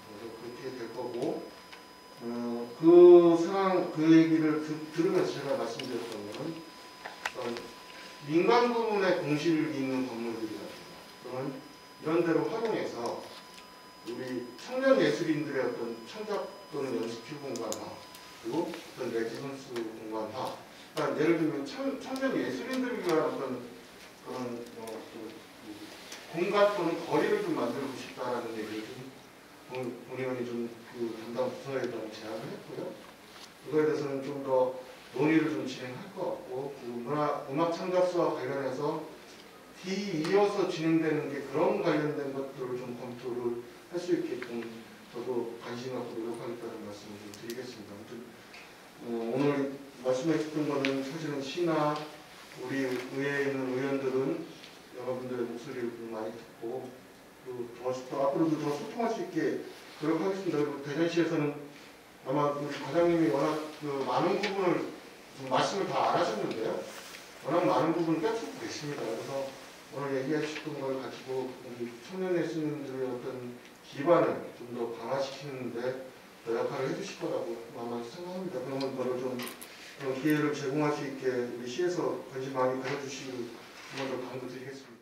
그래서 그렇게 될 거고, 그 얘기를 들으면서 제가 말씀드렸던 것은 민간 부문의 공실이 있는 건물들이라든가 또는 이런 데로 활용해서 우리 청년 예술인들의 어떤 창작 또는 연습실 공간화 그리고 어떤 레지던스 공간화 그러니까 예를 들면 청년 예술인들을 위한 어떤 그런 공간 또는 거리를 좀 만들고 싶다라는 얘기를 좀 본의원이 좀 그 담당 부서에 대한 제안을 했고요. 그거에 대해서는 좀 더 논의를 좀 진행할 것 같고 음악 창작소와 관련해서 뒤이어서 진행되는 게 그런 관련된 것들을 좀 검토를 할 수 있게끔 저도 관심 갖고 노력하겠다는 말씀을 좀 드리겠습니다. 아무튼 오늘 말씀해 주신 거는 사실은 시나 우리 의회에 있는 의원들은 여러분들의 목소리를 많이 듣고 앞으로도 더 소통할 수 있게 노력하겠습니다. 그리고 대전시에서는 아마 우리 과장님이 워낙 많은 부분을 말씀을 다 안 하셨는데요. 워낙 많은 부분을 빼앗고 계십니다. 그래서 오늘 얘기하셨던 걸 가지고 우리 청년 예술인들의 어떤 기반을 좀 더 강화시키는데 더 역할을 해주실 거라고 아마 생각합니다. 그러면 그걸 좀 그런 기회를 제공할 수 있게 우리 시에서 관심 많이 가져주시길 한번 더 강조드리겠습니다.